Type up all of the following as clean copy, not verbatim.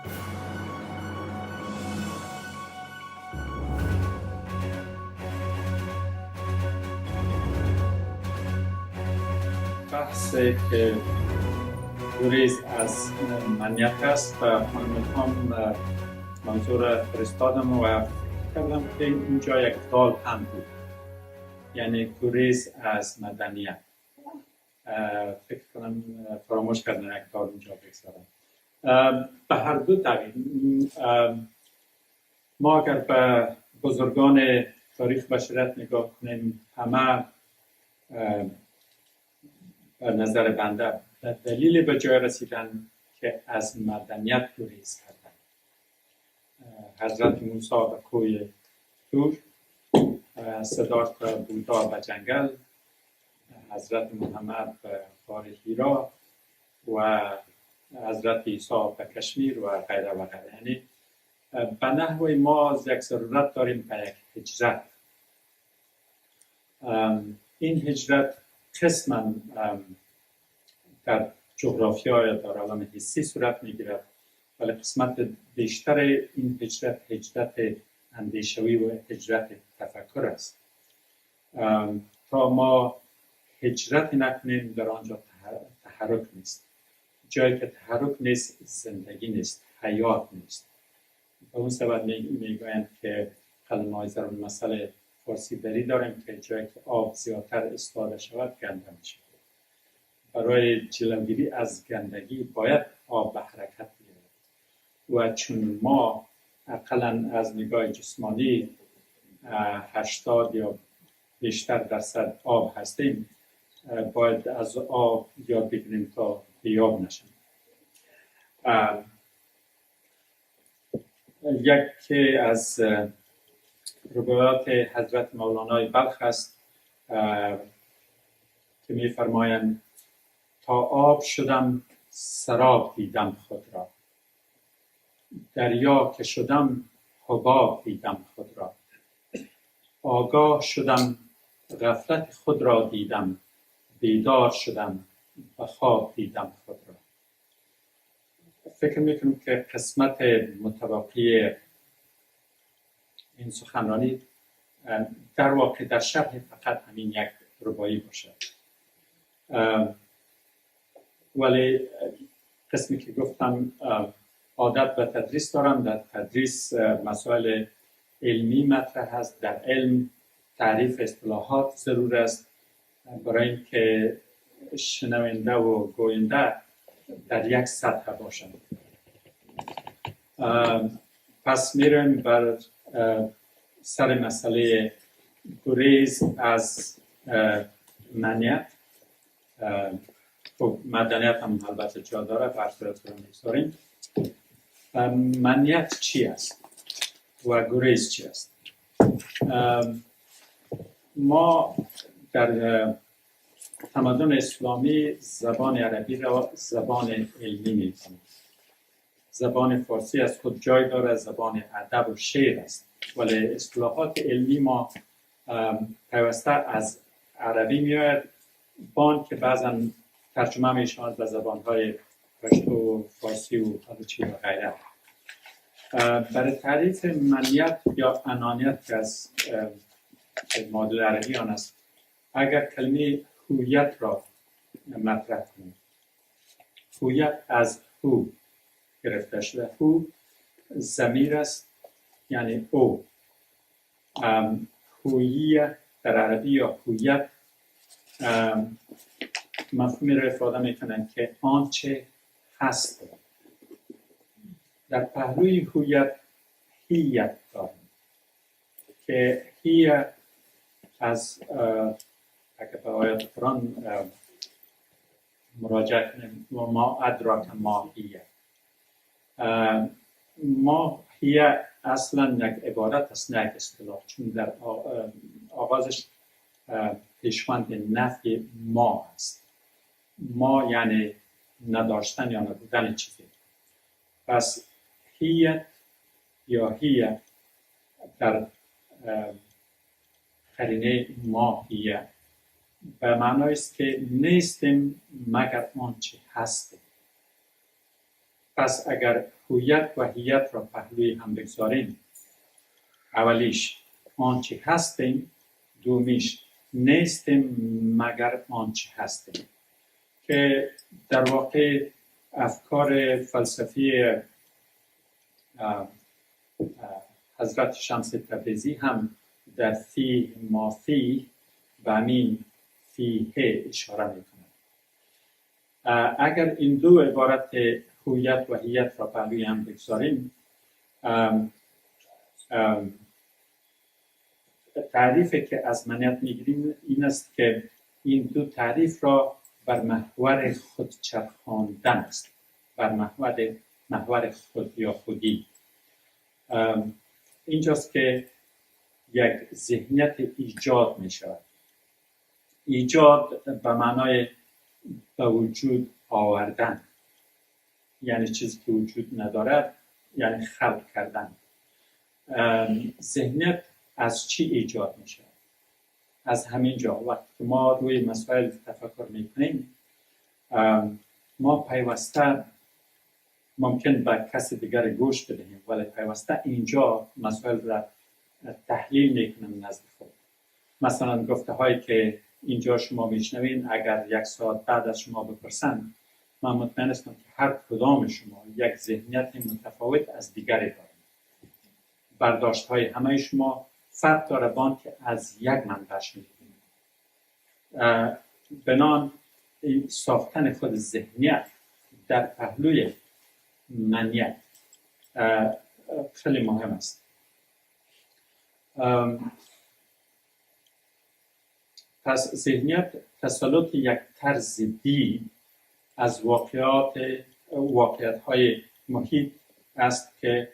بحثی که گریز از منیت است و هم منظور فرستادم و کردم که اینجا یک دال هم بود، یعنی گریز از مدنیت. فکر کنم فراموش کردن یک دال اینجا بگذارم. به هر دو دقیق ما اگر به بزرگان تاریخ بشریت نگاه کنیم، همه به نظر بنده دلیل به جای رسیدن که از مدنیت گریز کردن. حضرت موسی به کوه طور، سدارت بودا به جنگل، حضرت محمد به غار حرا و حضرت عیسی به کشمیر و غیره و غیره. یعنی به نحوی ما یک ضرورت داریم به یک هجرت. این هجرت قسما در جغرافیا یا در عالم حسی صورت میگیرد، ولی قسمت بیشتر این هجرت اندیشوی و هجرت تفکر است. تا ما هجرت نکنیم در آنجا تحرک نیست. جایی که تحرک نیست زندگی نیست، حیات نیست. به اون سبب میگویند که قلم‌های ضرب المثل فارسی بری داریم که جایی که آب زیادتر استفاده شود گنده میشه. برای جلوگیری از گندگی باید آب به حرکت بیاید و چون ما اقلاً از نگاه جسمانی 80 یا بیشتر درصد آب هستیم، باید از آب یاد بگیریم تا بیاب نشیم. یکی از روایات حضرت مولانای بلخ است که می فرمایند تا آب شدم سراب دیدم خود را، دریا که شدم حباب دیدم خود را، آگاه شدم غفلت خود را دیدم، بیدار شدم و خواب دیدم خود را. فکر میکنم که قسمت متبقی این سخنرانی در واقع در شرح فقط همین یک ربایی باشد، ولی قسمی که گفتم عادت به تدریس دارم. در تدریس مسائل علمی مطرح است. در علم تعریف اصطلاحات ضرور است برای اینکه شنونده و گوینده در یک سطح باشند. پس میرم بر سر مسئله گریز از مدنیت. خب مدنیت هم البته جا داره، بر صورت رو میگذاریم. مدنیت چی است و گریز چی است؟ ما در تمدن اسلامی زبان عربی را زبان علمی می‌دانیم. زبان فارسی از خود جای داره، زبان ادب و شعر است، ولی اصطلاحات علمی ما پیوسته از عربی میاد، بان که بعضا ترجمه میشود به زبان‌های پشتو، فارسی و بلوچی و غیره. برای تعریف منیت یا انانیت که از مادر عربی آن است، اگر کلمه هویت را مطرح کنیم، هویت از هو گرفته شده. هو ضمیر است، یعنی او. هویت در عربی یا هویت مفهومی را افاده میکنن که آنچه هست. در پهلوی هویت هیت داریم که هیت از اگر به آیات قرآن مراجعه کنیم و ما ادراک ما هیت. ما هیت اصلا یک عبارت است، نه یک اصطلاح، چون در آغازش پیشوند نفی ما است. ما یعنی نداشتن یا نبودن چیزی. پس هیت یا هیت در قرینه ما هیت به معنی است که نیستیم مگر آنچه هستیم. پس اگر هویت و هیت را پهلوی هم بگذاریم، اولیش آنچه هستیم، دومیش نیستیم مگر آنچه هستیم، که در واقع افکار فلسفی حضرت شمس تبریزی هم در فی ما فی به همین فیه اشاره میکنند. اگر این دو عبارت هویت و هیت را پهلوی هم بگذاریم، تعریفی که از منیت میگیریم این است که این دو تعریف را بر محور خود چرخاندن است، بر محور خود یا خودی. اینجاست که یک ذهنیت ایجاد می شود. ایجاد به معنای به وجود آوردن، یعنی چیزی که وجود ندارد، یعنی خلق کردن. ذهنیت از چی ایجاد می شود؟ از همین جا وقتی که ما روی مسائل تفکر می کنیم، ما پیوسته ممکن به کسی دیگر گوش بدهیم، ولی پیوسته اینجا مسائل را تحلیل میکنم نزد خود. مثلا گفته هایی که اینجا شما میشنوین، اگر 1 ساعت بعد از شما بپرسن، من مطمئن هستم که هر کدام شما یک ذهنیت متفاوت از دیگری دارید. برداشت های همه شما فرق داره با که از یک منبع میگیرید. بنان این ساختن خود ذهنیت در پهلوی منیت خیلی مهم است. پس ذهنیت تسلط یک طرز دید از واقعیت‌های محیط است که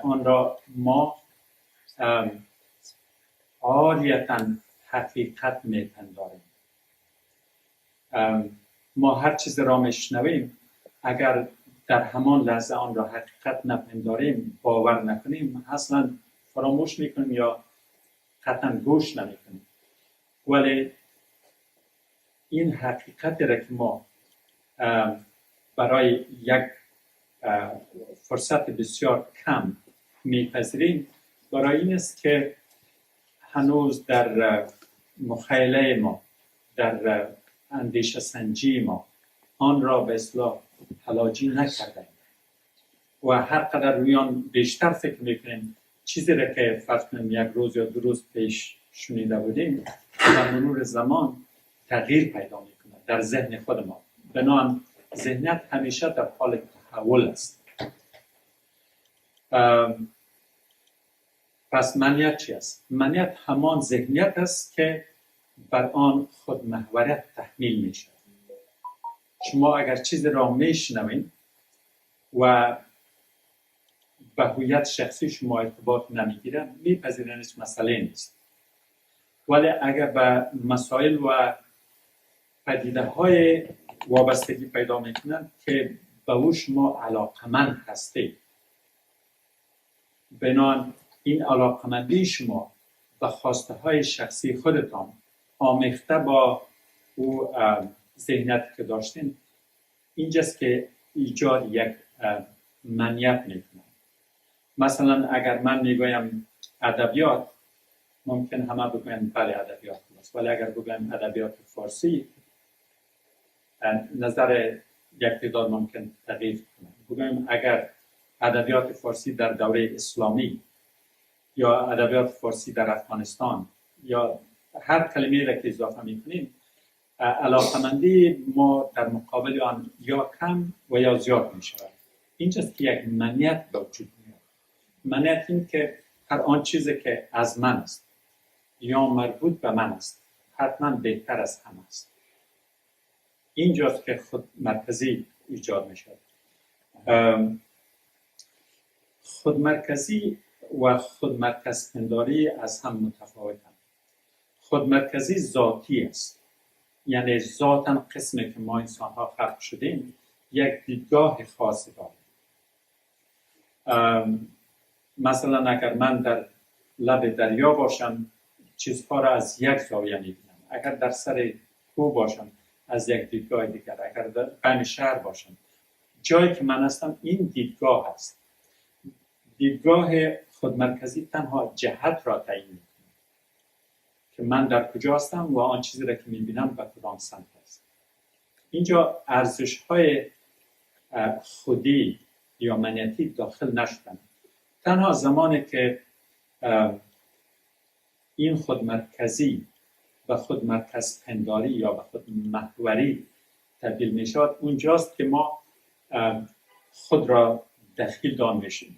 آن را ما عالیتاً حقیقت میپنداریم. ما هر چیز را میشنویم، اگر در همان لحظه آن را حقیقت نپنداریم، باور نکنیم، اصلا فراموش میکنیم یا قطعا گوش نمیکنیم. ولی این حقیقت را که ما برای یک فرصت بسیار کم میپذیریم، برای این است که هنوز در مخیله ما، در اندیشه سنجی ما آن را به اصطلاح حلاجی نکردیم و هر قدر روی آن بیشتر فکر میکنیم، چیزی را که فرض کنیم 1 روز یا 2 روز پیش شنیده بودیم، در مرور زمان تغییر پیدا میکنه در ذهن خود ما. بنابراین ذهنیت همیشه در حال تحول است. پس منیت چی است؟ منیت همان ذهنیت است که بر آن خود محوریت تحمیل می شود. شما اگر چیزی را میشنوید و به هویت شخصی شما ارتباط نمیگیره، میپذیرن هیچ مسئله نیست. ولی اگر به مسائل و پدیده های وابستگی پیدا میکنند که به او شما علاقمند هستید، بنابراین این علاقمندی شما به خواسته های شخصی خودتان آمیخته با او ذهنیت که داشتین، اینجاست که ایجاد یک منیت میکنه. مثلا اگر من میگویم ادبیات، ممکن همه بگوین بله ادبیات است، ولی اگر بگویم ادبیات فارسی، نظر یک تعداد ممکن تغییر کنه. بگویم اگر ادبیات فارسی در دوره اسلامی یا ادبیات فارسی در افغانستان یا هر کلمه‌ای را که اضافه می‌کنیم، علاقمندی ما در مقابل آن یا کم و یا زیاد می‌شود. اینجاست که یک منیت به وجود میاد. منیت این که هر آن چیزی که از من است یا مربوط به من است حتما بهتر از همه است. اینجاست که خود مرکزی ایجاد می‌شود. خودمرکزی و خودمرکز پنداری از هم متفاوتند. خودمرکزی ذاتی است، یعنی ذاتاً قسمی که ما انسان ها خلق شدیم یک دیدگاه خاصی داریم. مثلا اگر من در لب دریا باشم، چیزها را از یک زاویه می‌بینم. اگر در سر کوه باشم، از یک دیدگاه دیگر. اگر در بین شهر باشم، جایی که من هستم این دیدگاه هست. دیدگاه خودمرکزی تنها جهت را تعیین میکنه که من در کجا هستم و آن چیزی را که میبینم به کدام سمت است. اینجا ارزش های خودی یا منیتی داخل نشدن. تنها زمانی که این خودمرکزی و خودمرکز پنداری یا به خود محوری تبدیل میشود، اونجاست که ما خود را دخیل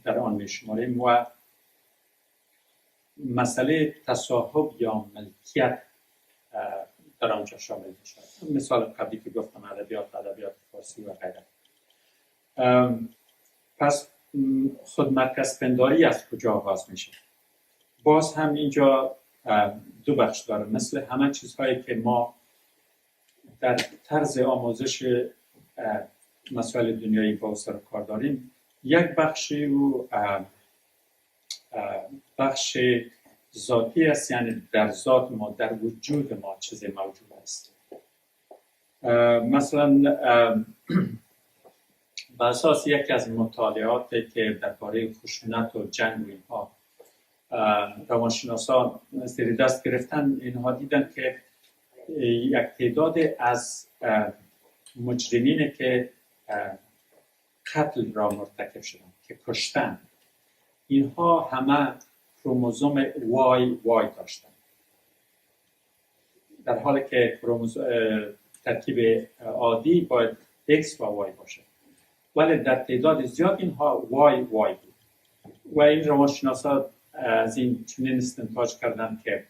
در آن میشماریم و مسئله تصاحب یا ملکیت در آنجا شامل میشود. مثال قبلی که گفتم ادبیات فارسی و غیره. پس خودمرکز پنداری از کجا آغاز میشه؟ باز هم اینجا دو بخش داره. مثل همه چیزهایی که ما در طرز آموزش مسائل دنیایی با سر کار داریم، یک بخشی و بخش ذاتی است، یعنی در ذات ما، در وجود ما چیزی موجود است. مثلا به اساس یکی از مطالعاتی که درباره خشونت و جنگ و اینها روانشناسان زیر دست گرفتن، اینها دیدن که یک تعداد از مجرمین که قتل را مرتکب شدن، که کشتن، اینها همه کروموزوم وای داشتن، در حالی که ترکیب عادی باید X و Y باشه، ولی در تعداد زیاد اینها وای بود. و این روانشناسا از این چنین استنتاج کردن که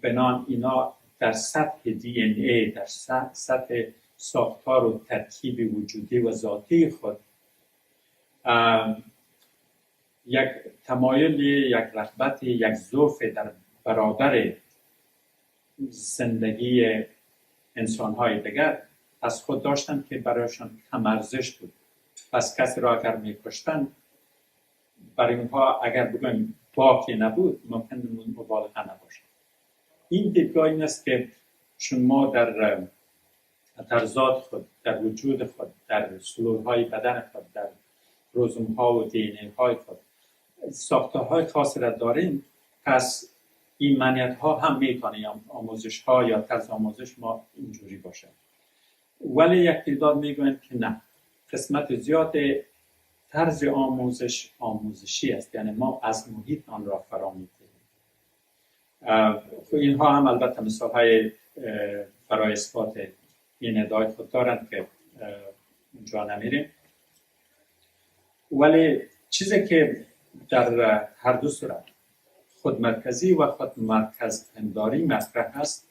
بنان اینا در سطح DNA، در سطح ساختار و ترکیب وجودی و ذاتی خود یک تمایل، یک رغبت، یک ذوق در برابر زندگی انسان‌های دیگر از خود داشتن که برایشان کم ارزش بود. پس کسی را اگر می‌کشتن، برای اونها اگر بگویم باکی نبود، ممکن مبالغه نباشه. این دیدگاه این است که چون ما در ذات خود، در وجود خود، در سلول‌های بدن خود، در کروموزوم‌ها و دی‌ان‌ای خود ساختارهای خاصی را داریم، پس این معنیت‌ها هم میتونه آموزش‌ها یا طرز آموزش ما اینجوری باشه. ولی یک تعداد میگویند که نه، قسمت زیاد طرز آموزشی است، یعنی ما از محیط آن را فرا می‌گیریم. اینها هم البته مثال‌های برای اثبات این ادعای خود دارند که اونجا نمیریم. ولی چیزی که در هر دو صورت خودمرکزی و خودمرکز پنداری مطرح است،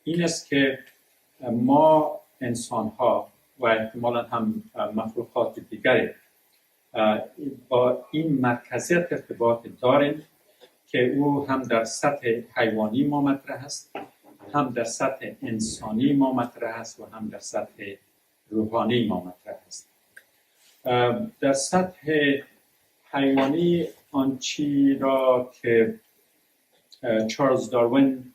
این است که ما انسان‌ها و احتمالاً هم مخلوقات دیگری با این مرکزیت ارتباط داریم که او هم در سطح حیوانی ما مطرح است، هم در سطح انسانی ما مطرح است و هم در سطح روحانی ما مطرح است. در سطح حیوانی آنچی را که چارلز داروین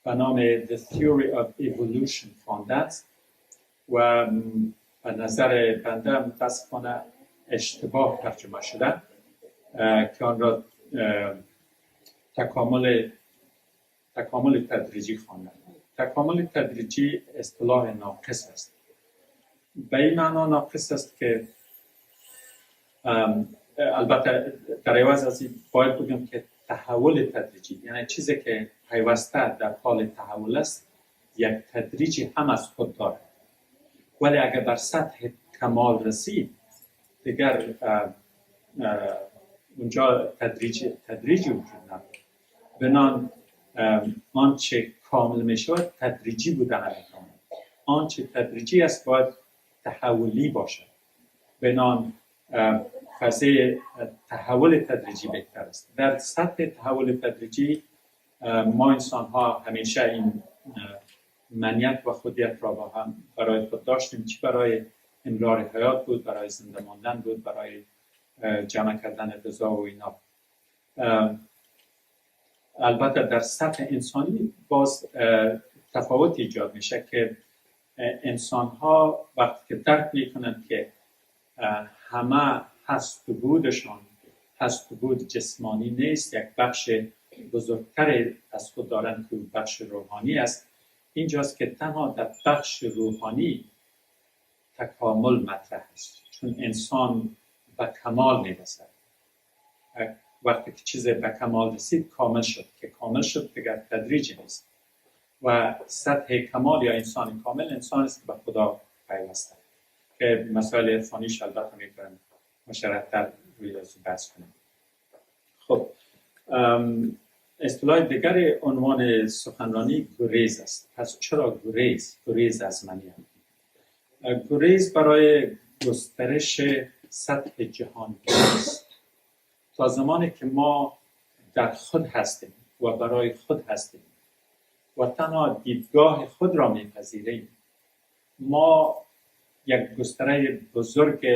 به نام The Theory of Evolution خوانده است و به نظر بنده متاسفانه اشتباه ترجمه شده که آن را تکامل تدریجی خوانده. تکامل تدریجی اصطلاح ناقص است. به این معنا ناقص است که البته در عوض از این باید بگم که تحول تدریجی، یعنی چیزی که پیوسته در حال تحول است، یک تدریجی هم از خود دارد. ولی اگر در سطح کمال رسید، دیگر اونجا تدریجی وجود ندارد. بنان آنچه کامل می شود تدریجی بودن نمی‌تواند. آنچه تدریجی است باید تحولی باشد. بنان فضای تحول تدریجی بهتر است. در سطح تحول تدریجی ما انسان ها همیشه این منیت و خودیت را با هم برای خود داشتیم، چی برای امرار حیات بود، برای زنده ماندن بود، برای جمع کردن غذا و اینا. البته در سطح انسانی باز تفاوت ایجاد میشه که انسان ها وقتی که درک میکنند که همه هست و بودشان هست و بود جسمانی نیست، یک بخش بزرگتر از خود دارند که بخش روحانی است، اینجاست که تنها در بخش روحانی تکامل مطرح است، چون انسان به کمال میرسد. وقتی که چیز به کمال رسید کامل شد، که کامل شد دیگر تدریجی نیست و سطح کمال یا انسان کامل انسان است که به خدا پیوسته، که مسائل عرفانیش البته میتونم مشرح‌تر روی از بحث کنم. خب اصطلاح دیگر عنوان سخنرانی گریز است. پس چرا گریز؟ گریز از منیت. گریز برای گسترش سطح جهان است. تا زمانی که ما در خود هستیم و برای خود هستیم و تنها دیدگاه خود را میپذیریم، ما یک گستره بزرگ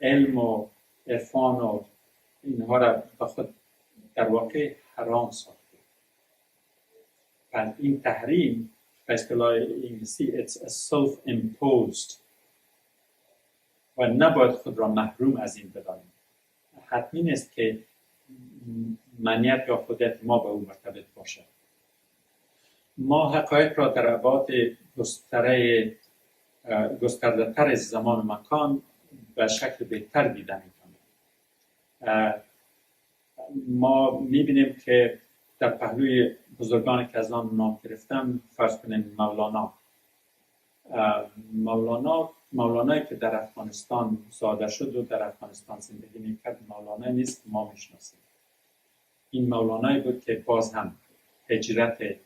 علم و عرفان و اینها را به خود در واقع حرام ساختیم. و این تحریم به اصطلاح انگلیسی it's a self-imposed و نباید خود را محروم از این بدانیم. حتمی نیست که منیت یا خودیت ما به او مرتبط باشد. ما حقایق را در ابعاد گسترده‌تر زمان و مکان به شکل بهتر دیده می‌کنیم. ما می‌بینیم که در پهلوی بزرگانی که از آن نام گرفتم، فرض کنیم مولانایی که در افغانستان زاده شد و در افغانستان زندگی می‌کرد، مولانایی نیست که ما می‌شناسیم. این مولانایی بود که باز هم هجرت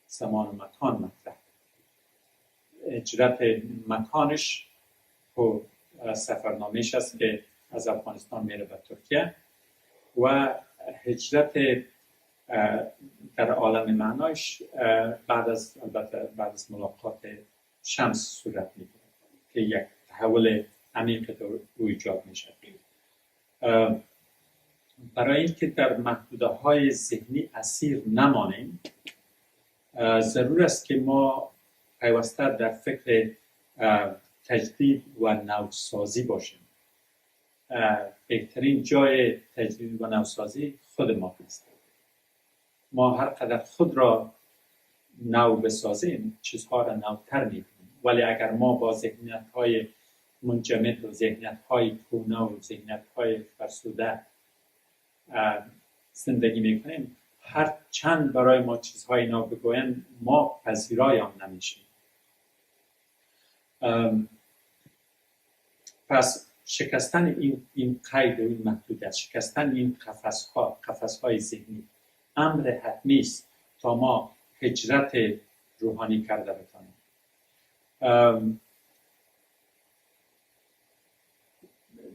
زمان و مکان مطرح. هجرت مکانش و سفرنامه‌اش است که از افغانستان میره به ترکیه و هجرت در عالم معنایش بعد از ملاقات شمس صورت میگیره که یک تحول عمیق در او ایجاد میشه. برای اینکه در محدوده‌های ذهنی اسیر نمانیم، ضرور است که ما پیوسته در فکر تجدید و نوسازی باشیم. بهترین جای تجدید و نوسازی خود ما هست. ما هر قدر خود را نو بسازیم چیزها را نوتر می‌کنیم، ولی اگر ما با ذهنیت‌های منجمد و ذهنیت‌های کهنه و ذهنیت‌های فرسوده زندگی می‌کنیم، هر چند برای ما چیزهای نو بگویند ما پذیرای آن نمیشیم. پس شکستن این قید و این محدودیت، شکستن این قفس‌های ذهنی امر حتمی است تا ما هجرت روحانی کرده بتانیم.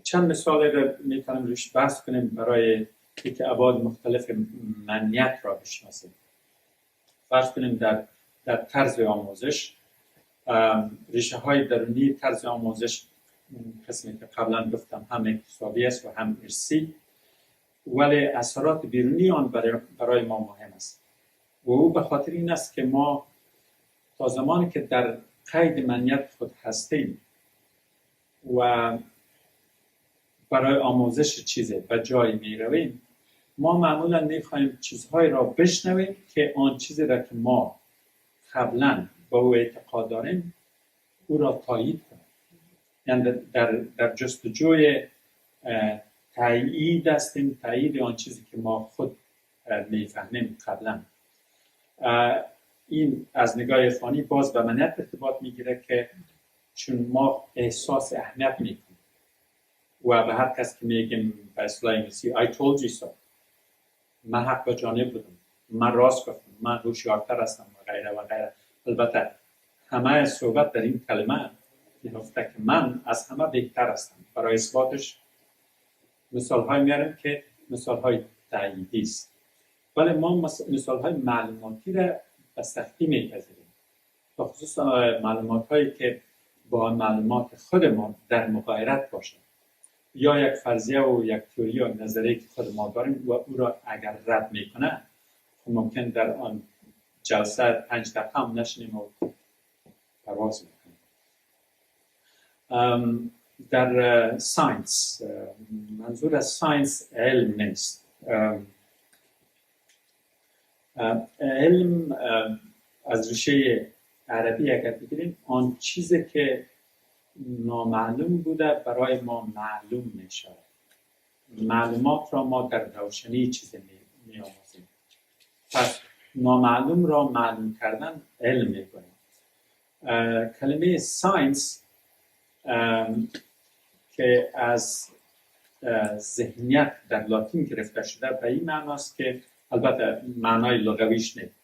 چند مثال را میتونم روش بحث کنیم برای اینکه ابعاد مختلف منیت را بشناسیم. فرض کنیم در طرز آموزش، ریشه های درونی طرز آموزش قسمی که قبلا گفتم هم اکتسابی است و هم ارثی، ولی اثرات بیرونی آن برای ما مهم است و او به خاطر این است که ما تا زمانی که در قید منیت خود هستیم و برای آموزش چیزی به جای می رویم، ما معمولا میخوایم چیزهایی را بشنویم که آن چیزی را که ما قبلا با او اعتقاد داریم او را تایید کنیم. یعنی در جستجوی تایید هستیم، تایید آن چیزی که ما خود میفهمیم قبلا. این از نگاه عرفانی باز به منیت ارتباط میگیره که چون ما احساس اهمیت میکنیم و به هر کس که میگیم به اصطلاح انگلیسی I told you so، من حق به جانب بودم، من راست گفتم، من هوشیارتر هستم و غیره و غیره. البته همه صحبت در این کلمه میفته که من از همه بهتر هستم. برای اثباتش مثال‌های میاریم که مثال‌های تأییدی است، ولی ما مثال‌های معلوماتی را به سختی میپذیریم، به خصوص معلومات‌هایی که با معلومات خود ما در مغایرت باشه یا یک فرضیه و یک تئوری و نظریه که خود ما داریم و او را اگر رد میکنه ممکن در آن جلسه 5 دقیقه هم نشینیم و پرواز میکنیم. در ساینس، منظور از ساینس علم نیست. علم از ریشه عربی اگر بگیریم آن چیزی که نامعلوم بوده برای ما معلوم می شود. معلومات را ما در روشنی چیزی می آموزیم. پس نامعلوم را معلوم کردن علم می کنیم. کلمه ساینس که از ذهنیت در لاتین گرفته شده به این معناست که البته معنای لغویش نیست،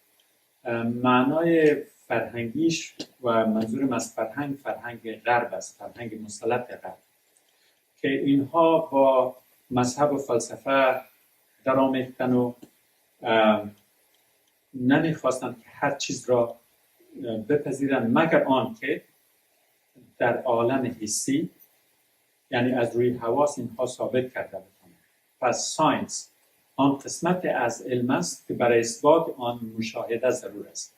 معنای فرهنگیش و منظورم از فرهنگ غرب است، فرهنگ مسلط غرب، که اینها با مذهب و فلسفه درآمیختن و نمیخواستند که هر چیز را بپذیرند مگر آن که در عالم حسی، یعنی از روی حواس، اینها ثابت کرده بکنند. پس ساینس آن قسمت از علم است که برای اثبات آن مشاهده ضرور است.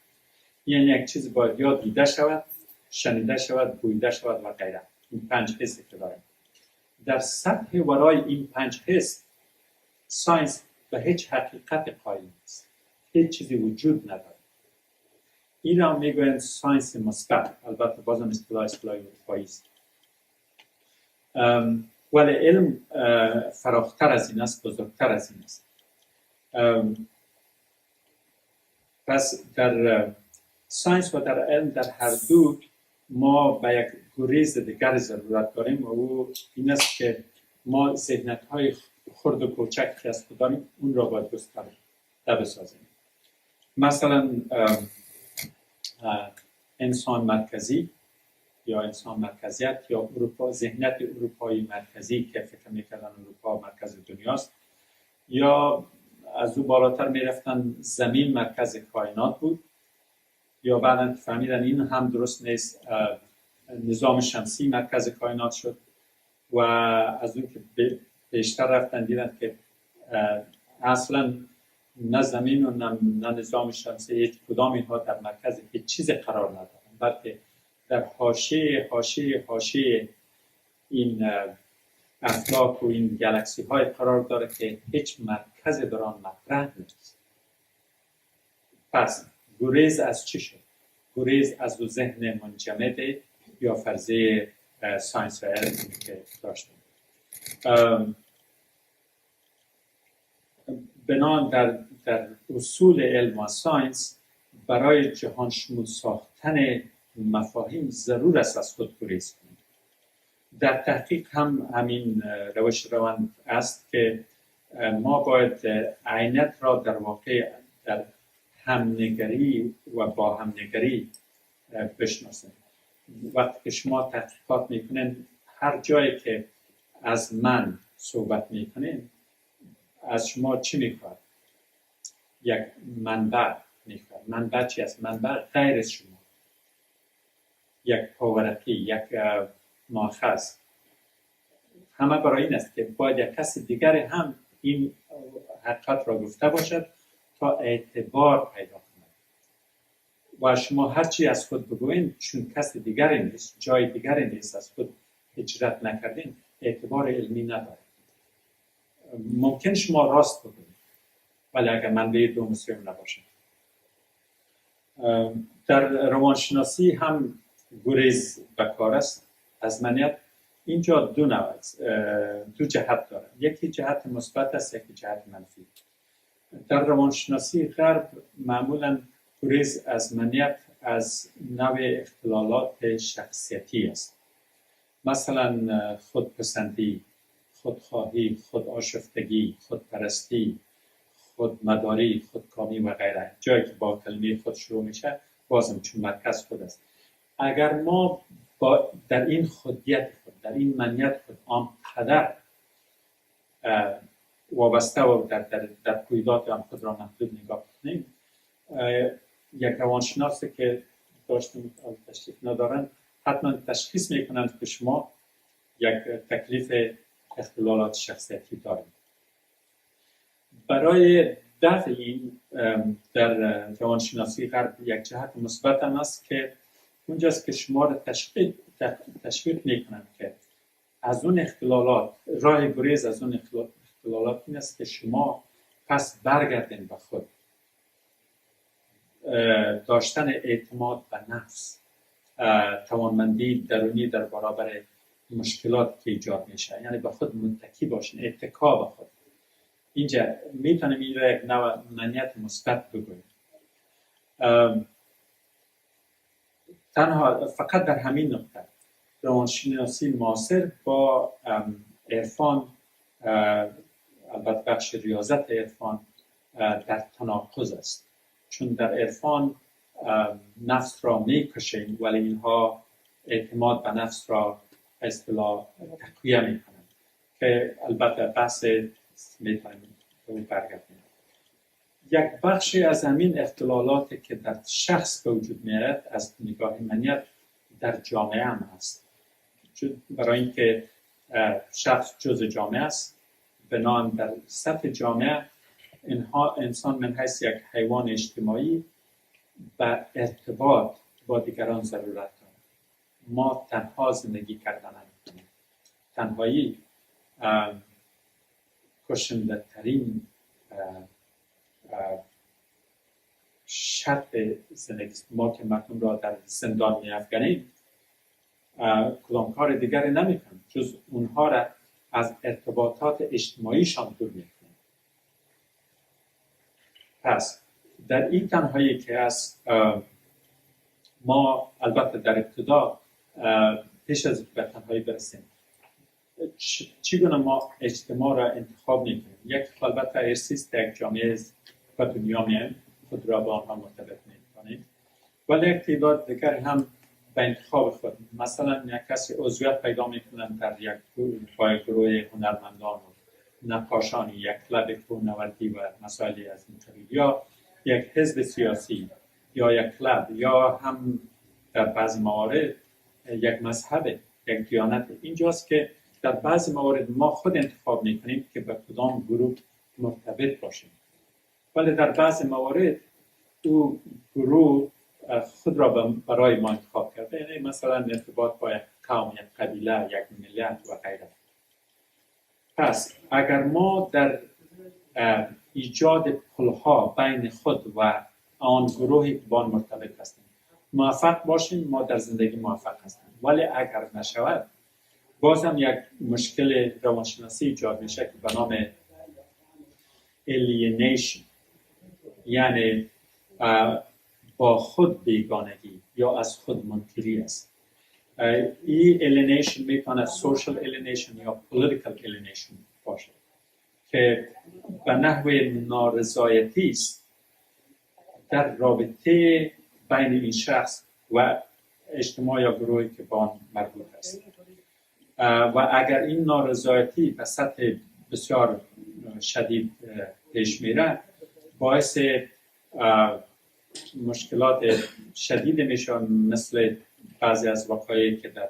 یعنی یک چیز باید یا دیده شود، شنیده شود، بویده شود و غیره. این 5 حسی که داریم. در سطح ورای این 5 حس ساینس به هیچ حقیقت قائل نیست. هیچ چیزی وجود نداره. این را میگویند ساینس مثبت. البته بازم اصطلاح اروپایی است. ولی علم فراختر از این است، بزرگتر از این است. پس در ساینس و در علم در هر دو ما به یک گریز دیگر ضرورت داریم و او این است که ما ذهنیت‌های خرد و کوچک که از خود داریم اون را باید گسترده بسازیم. مثلا انسان مرکزی یا انسان مرکزیت یا اروپا، ذهنیت اروپایی مرکزی که فکر می‌کردن اروپا مرکز دنیاست، یا از او بالاتر می‌رفتن زمین مرکز کائنات بود، یا بعداً فهمیدن این هم درست نیست، نظام شمسی مرکز کائنات شد، و از اون که بیشتر رفتن دیدن که اصلاً نه زمین و نه نظام شمسی هیچ کدام اینها در مرکز هیچ چیز قرار ندارن، بلکه در حاشیه این افلاک و این گالاکسی های قرار داره که هیچ مرکز در آن مطرح نیست. پس گریز از چی شد؟ گریز از ذهن منجمد یا فرضیه ساینس و علم که داشتیم. بنان در اصول علم و ساینس برای جهان شمول ساختن مفاهیم ضرور است از خود گریز کنیم. در تحقیق هم همین روند است که ما باید عینت را در واقع در همنگری و با همنگری بشناسیم. وقتی که شما تحقیقات میکنین، هر جایی که از من صحبت میکنین، از شما چی میخواد؟ یک منبع میخواد. منبع چی است؟ منبع غیر از شما، یک پاورقی، یک ماخذ. همه برای این است که باید یک کس دیگر هم این حقیقت را گفته باشد تا اعتبار پیدا کند. و شما هرچی از خود بگوین، چون کس دیگری نیست، جای دیگری نیست، از خود هجرت نکردین، اعتبار علمی نداره. ممکن شما راست بگوین، ولی اگر منبع دو مسلم نباشه. در روانشناسی هم گریز بکار است از منیت. اینجا دو جهت داره. یکی جهت مثبت است، یکی جهت منفی. در روانشناسی غرب معمولا گریز از منیت از نوع اختلالات شخصیتی است. مثلا خودپسندی، خودخواهی، خودآشفتگی، خودپرستی، خودمداری، خودکامی و غیره. جایی که با کلمه خود شروع میشه، بازم چون مرکز خود است. اگر ما در این خودیت خود، در این منیت خود آنقدر وابسته و در قیودات آن خود را محدود نگاه کنیم، یک روانشناسی که داشتیم تشخیص ندارن، حتما تشخیص میکنند که شما یک تکلیف اختلالات شخصیتی دارید. برای دفع این در روانشناسی غرب یک جهت مثبت هم است که اونجاست که شما را تشویق میکنند که از اون اختلالات، راه گریز از اون اختلالات این است که شما پس برگردین به خود. داشتن اعتماد به نفس، توانمندی درونی در برابر مشکلات که ایجاد میشه، یعنی به خود متکی باشین، اتکا به خود. اینجا میتونیم این را یک نوع معنیت مثبت بگوییم. تنها فقط در همین نقطه روانشناسی معاصر با عرفان، البته بخش ریاضت عرفان، در تناقض است. چون در عرفان نفس را میکشیم ولی اینها اعتماد به نفس را اصطلاح تقویه میکنند که البته بحث میتونیم برگردیم. یک بخشی از همین اختلالاتی که در شخص به وجود میاد از نگاه منیت در جامعه هم هست. برای اینکه شخص جزء جامعه است، بنابراین در سطح جامعه انسان من حیث یک حیوان اجتماعی به ارتباط با دیگران ضرورت دارد. ما تنها زندگی کردن نمی‌تونیم. تنهایی کشنده ترین شرط زندگی. ما که مردم را در زندان می‌افکنیم کدام کار دیگری نمی‌کنیم جز اونها را از ارتباطات اجتماعیشان دور می‌کنیم. پس در این تنهایی که است، ما البته در ابتدا پیش از به تنهایی برسیم چگونه ما اجتماع را انتخاب میکنیم؟ یک البته ارسیست یک جامعه و دنیا میایم، خود را با آنها مرتبط میکنیم، ولی یک تعداد دیگر هم به انتخاب خود، مثلا یک کسی عضویت پیدا میکنن در یک گروه هنرمندان و نقاشانی، یک کلاب کوهنوردی و مسائلی از این قبیل، یا یک حزب سیاسی یا یک کلاب، یا هم در بعضی موارد یک مذهب، یک دیانت. اینجاست که در بعضی موارد ما خود انتخاب میکنیم که به کدام گروه مرتبط باشیم، ولی در بعضی موارد او گروه خود را برای ما انتخاب کرده، یعنی مثلا ارتباط با یک قوم، یک قبیله، یک ملت و غیره. پس اگر ما در ایجاد پلها بین خود و آن گروهی که با آن مرتبط هستیم موفق باشیم، ما در زندگی موفق هستیم. ولی اگر نشود، بازم یک مشکل روانشناسی ایجاد میشه که به نام alienation، یعنی با خود بیگانگی یا از خود منکری است. این alienation میتونه social alienation یا political alienation باشه که به نحو نارضایتی است در رابطه بین این شخص و اجتماع یا گروهی که با آن مربوط است. و اگر این نارضایتی به سطح بسیار شدید پیش میره، باعث مشکلات شدید میشه، مثل بعضی از وقایعی که در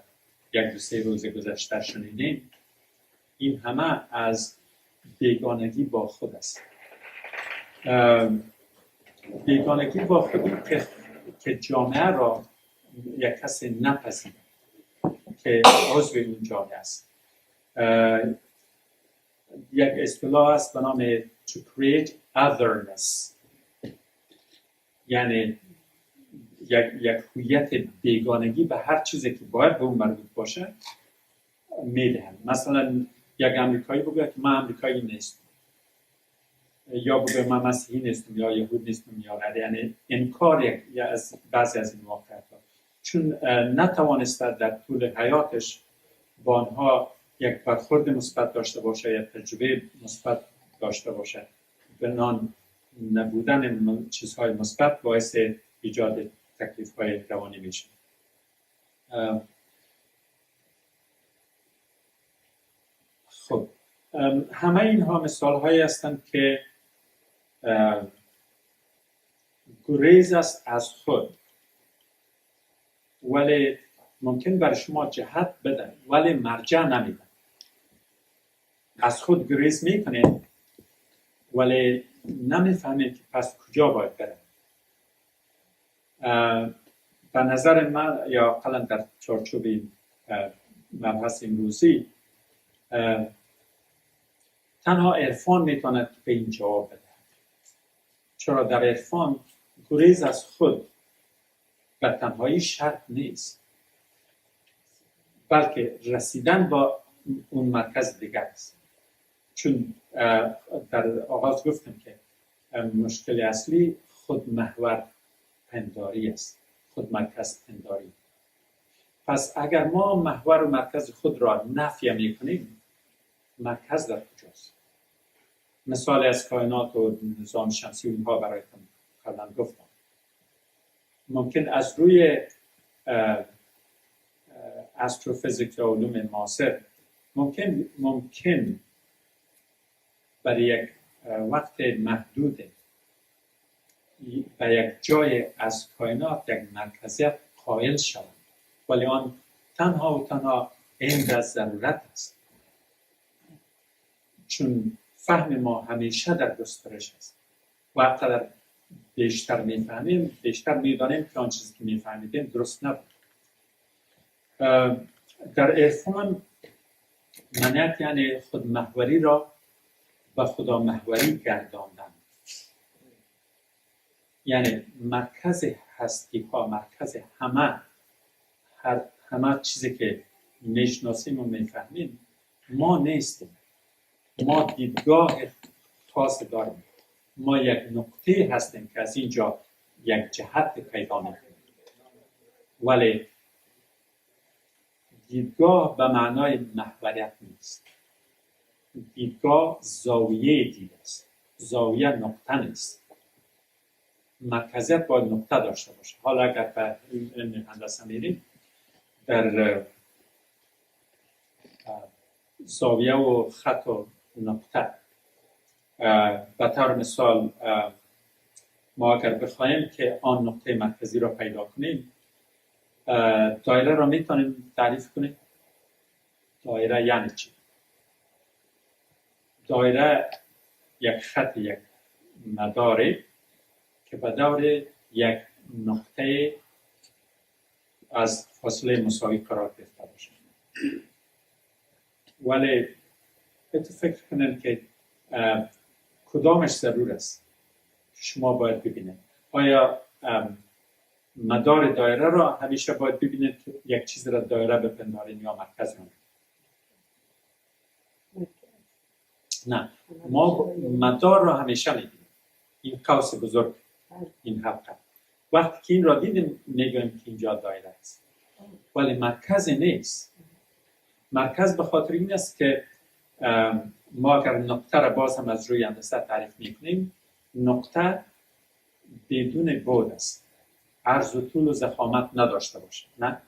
یک دو سه روز گذشته شنیدیم. این همه از بیگانگی با خود است. بیگانگی با خودی که جامعه را یک کسی نپذیرد که عضو این جامعه است. یک اصطلاح است به نام to create otherness، یعنی یک هویت بیگانگی به هر چیزی که باید به اون مربوط باشه میدهند. مثلا یک امریکایی بگه که من امریکایی نیستم، یا بگه من مسیحی نیستم یا یهود نیستم یا غیره، یعنی انکار یا از بعضی از این واقعیت ها، چون نتوانسته در طول حیاتش با آنها یک برخورد مثبت داشته باشه یا تجربه مثبت داشته باشه. بنان نبودن چیزهای مثبت باعث ایجاد تکلیف‌های روانی میشه. خب همه اینها مثال‌هایی هستند که گریز است از خود، ولی ممکن برای شما جهت بدن ولی مرجع نمیدن. از خود گریز میکنید ولی نمیفهمیم که پس کجا باید برم. به نظر من یا اقلا در چارچوب مبحث امروزی تنها عرفان میتواند که به این جواب بده. چرا در عرفان گریز از خود و تنهایی شرط نیست، بلکه رسیدن با اون مرکز دیگر است. چون در آغاز گفتم که مشکل اصلی خود محور پنداری است، خود مرکز پنداری. پس اگر ما محور و مرکز خود را نفی میکنیم، مرکز در کجاست؟ مثال از کائنات و نظام شمسی و اینها برایتون قبلا گفتم. ممکن از روی استروفیزیک یا علوم معاصر ممکن برای یک وقت محدود به یک جای از کائنات یک مرکزیت قائل شوند، ولی آن تنها و تنها عند از ضرورت است. چون فهم ما همیشه در گسترش است. وقتی بیشتر میفهمیم، بیشتر میدانیم که آن چیزی که میفهمیدیم درست نبود. در عرفان منیت یعنی خود محوری را به خدا محوری گرداندن. یعنی مرکز هستی ها، مرکز همه چیزی که میشناسیم و میفهمیم ما نیستیم. ما دیدگاه خاص داریم. ما یک نقطه هستیم که از اینجا یک جهت پیدا میکنیم، ولی دیدگاه به معنای محوریت نیست. دیدگاه زاویه دید است، زاویه نقطه نیست. مرکزیت باید نقطه داشته باشه. حالا اگر به علم هندسه میریم، در زاویه و خط و نقطه، به طور مثال ما اگر بخوایم که آن نقطه مرکزی را پیدا کنیم، دایره را میتونیم تعریف کنیم. دایره یعنی چی؟ دایره یک خط، یک مداره که به دور یک نقطه از فاصله مساوی قرار گرفته باشه. ولی تو فکر کنید که کدامش ضرور است شما باید ببینید. آیا مدار دایره را همیشه باید ببینید که یک چیز را دایره بپندارین یا مرکز را؟ نه، ما مدار را همیشه میبینیم. این قوس بزرگ، این حلقه. وقتی که این را دیدیم میگویم که اینجا دایره است، ولی مرکز نیست. مرکز به خاطر این است که ما اگر نقطه را باز هم از روی هندسه تعریف میکنیم، نقطه بدون بعد است، عرض و طول و ضخامت نداشته باشه. نه،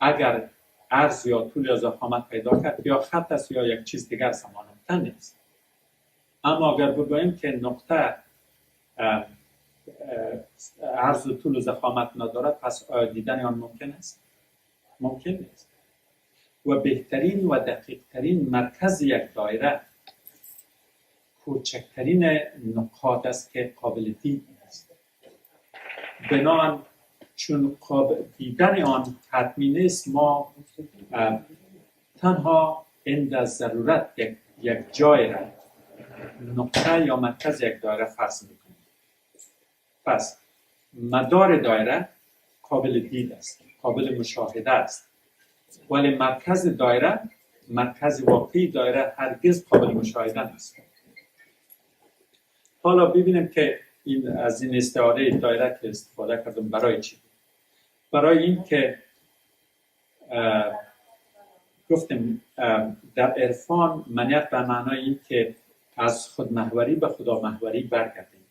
اگر عرض یا طول یا ضخامت پیدا کرد، یا خط است یا یک چیز دیگر است، اما نقطه نیست. اما اگر بگوییم که نقطه عرض و طول و ضخامت ندارد، پس دیدن آن ممکن است؟ ممکن نیست. و بهترین و دقیقترین مرکز یک دایره کوچکترین نقاط است که قابل دید است. بنابراین چون دیدن آن حتمی نیست، ما تنها عند از ضرورت یک جای را نقطه یا مرکز یک دایره فرض میکنیم. پس مدار دایره قابل دید است، قابل مشاهده است، ولی مرکز دایره، مرکز واقعی دایره هرگز قابل مشاهده نیست. حالا ببینیم که از این استعاره دایره که استفاده کردم برای چی؟ برای این که گفتم در عرفان منیت به معنای این که از خود محوری به خدا محوری برگردیم.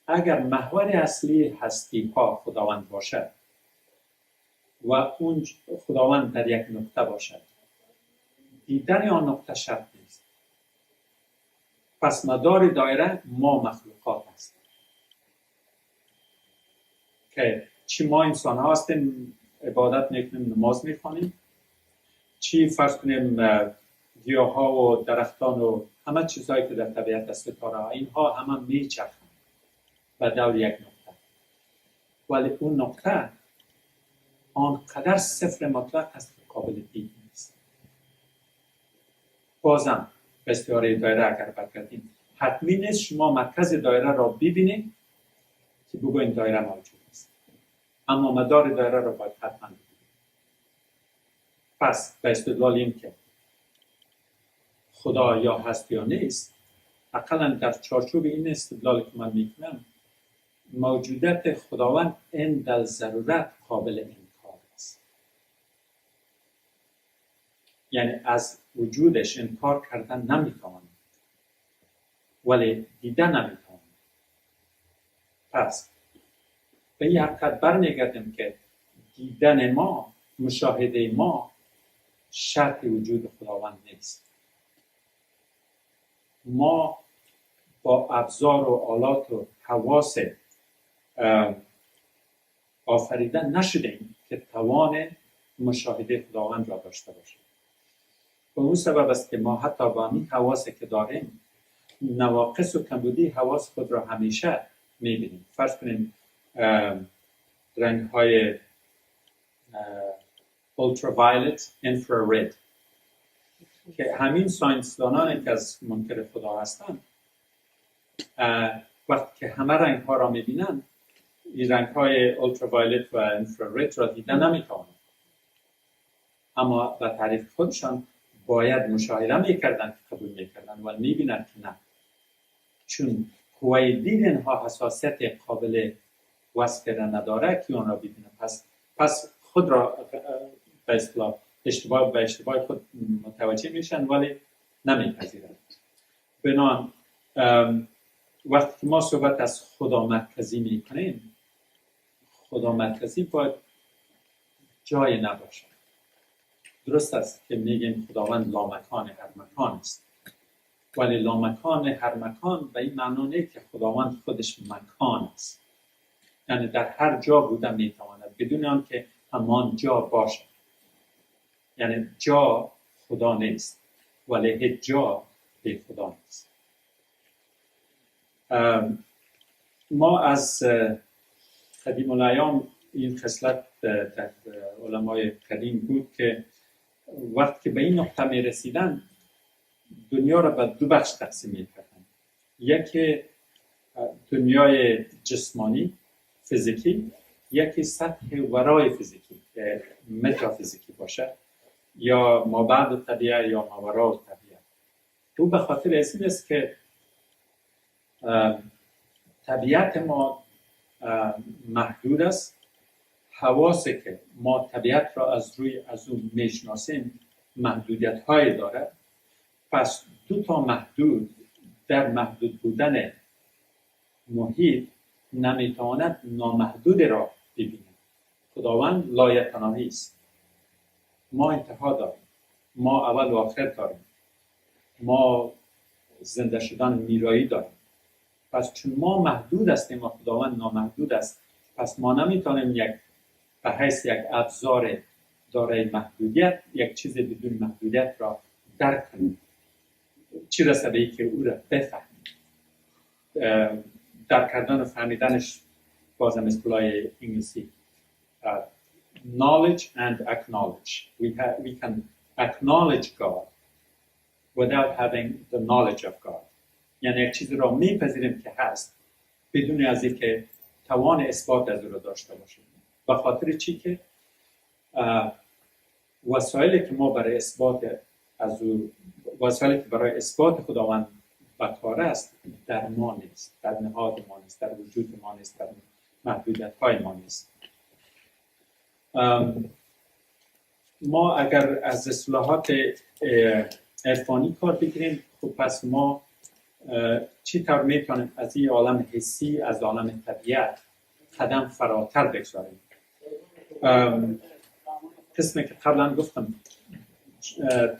اگر محور اصلی هستی ها خداوند باشد و اون خداوند در یک نقطه باشد، دیدن آن نقطه شرط نیست. پس مدار دایره ما مخلوقات است که چی ما انسان ها هستیم، عبادت میکنیم، نماز میخوانیم، چی فرض کنیم گیاه ها و درختان و همه چیزهایی که در طبیعت است ستاره اینها همه میچرخند به دور یک نقطه، ولی اون نقطه آنقدر صفر مطلق است که قابل دید نیست. بازم به استعاره دایره اگر برگردیم، حتمی نیست شما مرکز دایره را ببینید که بگوین دایره موجود است، اما مدار دایره را باید حتما ببینید. پس به استدلال این که خدا یا هست یا نیست، اقلا در چارچوب این استدلال که من میکنم، موجودیت خداوند عند الضرورت قابل انکار است. یعنی از وجودش انکار کردن نمیتوانیم، ولی دیدن نمیتوانیم. پس به این حقیقت برمیگردیم که دیدن ما، مشاهده ما شرط وجود خداوند نیست. ما با ابزار و آلات و حواس آفریده نشدیم که توان مشاهده خداوند را داشته باشیم. به اون سبب است که ما حتی با این حواسی که داریم نواقص و کمبودی حواس خود را همیشه میبینیم. فرض کنیم رنگ های ultraviolet, infrared که همین ساینسدانانی که از منکر خدا هستند وقتی که همه رنگ ها را میبینند، این رنگ های ultraviolet و infrared را دیدن نمیتوانند، اما به تعریف خودشان باید مشاهده میکردن که قبول میکردن و میبینند که نه، چون قوه دید اینها حساسیت قابل وصف کردن نداره که آن را ببینند. پس خود را به اصطلاح اشتباه خود متوجه میشن ولی نمیپذیرند. بنابراین وقتی که ما صحبت از خدا مرکزی میکنیم، خدا مرکزی باید جای نباشه. درست است که میگیم خداوند لامکان هر مکان است، ولی لامکان هر مکان به این معنی نیست که خداوند خودش مکان است، یعنی در هر جا بوده میتواند بدون آنکه همان جا باشه. یعنی جا خدا نیست، ولی هیچ جا به خدا نیست. ما از قدیم الایام این خصلت در علمای قدیم بود که وقتی که به این نقطه می رسیدن دنیا را به دو بخش تقسیم می کردن. یکی دنیای جسمانی فیزیکی، یکی سطح ورای فیزیکی که متافیزیکی باشه یا مابعد طبیعه یا ماورای طبیعه. او به خاطر این است که طبیعت ما محدود است، حواسی که ما طبیعت را از اون میشناسیم محدودیت های داره. پس دو تا محدود در محدود بودن محیط نمیتواند نامحدود را ببینه. خداوند لایتناهی است، ما انتها داریم، ما اول و آخر داریم، ما زنده شدن میرایی داریم. پس چون ما محدود هستیم و خداوند نامحدود است، پس ما نمیتونیم به حیث یک ابزار دارای محدودیت یک چیز بدون محدودیت را درک کنیم، چی رسه به که او را بفهمیم. درک کردن و فهمیدنش بازم اصطلاح انگلیسی knowledge and acknowledge. We can acknowledge God without having the knowledge of God. یعنی یک چیزی را میپذیریم که هست بدون از اینکه توان اثبات از او را داشته باشیم. به خاطر چی که وسایلی که ما برای اثبات از او، وسایلی که برای اثبات خداوند به کار است در ما نیست، در نهاد ما نیست، در وجود ما نیست، در محدودیت های ما نیست. ما اگر از اصطلاحات عرفانی کار بگیریم، خب پس ما چی طور میتونیم از این عالم حسی، از عالم طبیعت قدم فراتر بگذاریم؟ قسمی که قبلا گفتم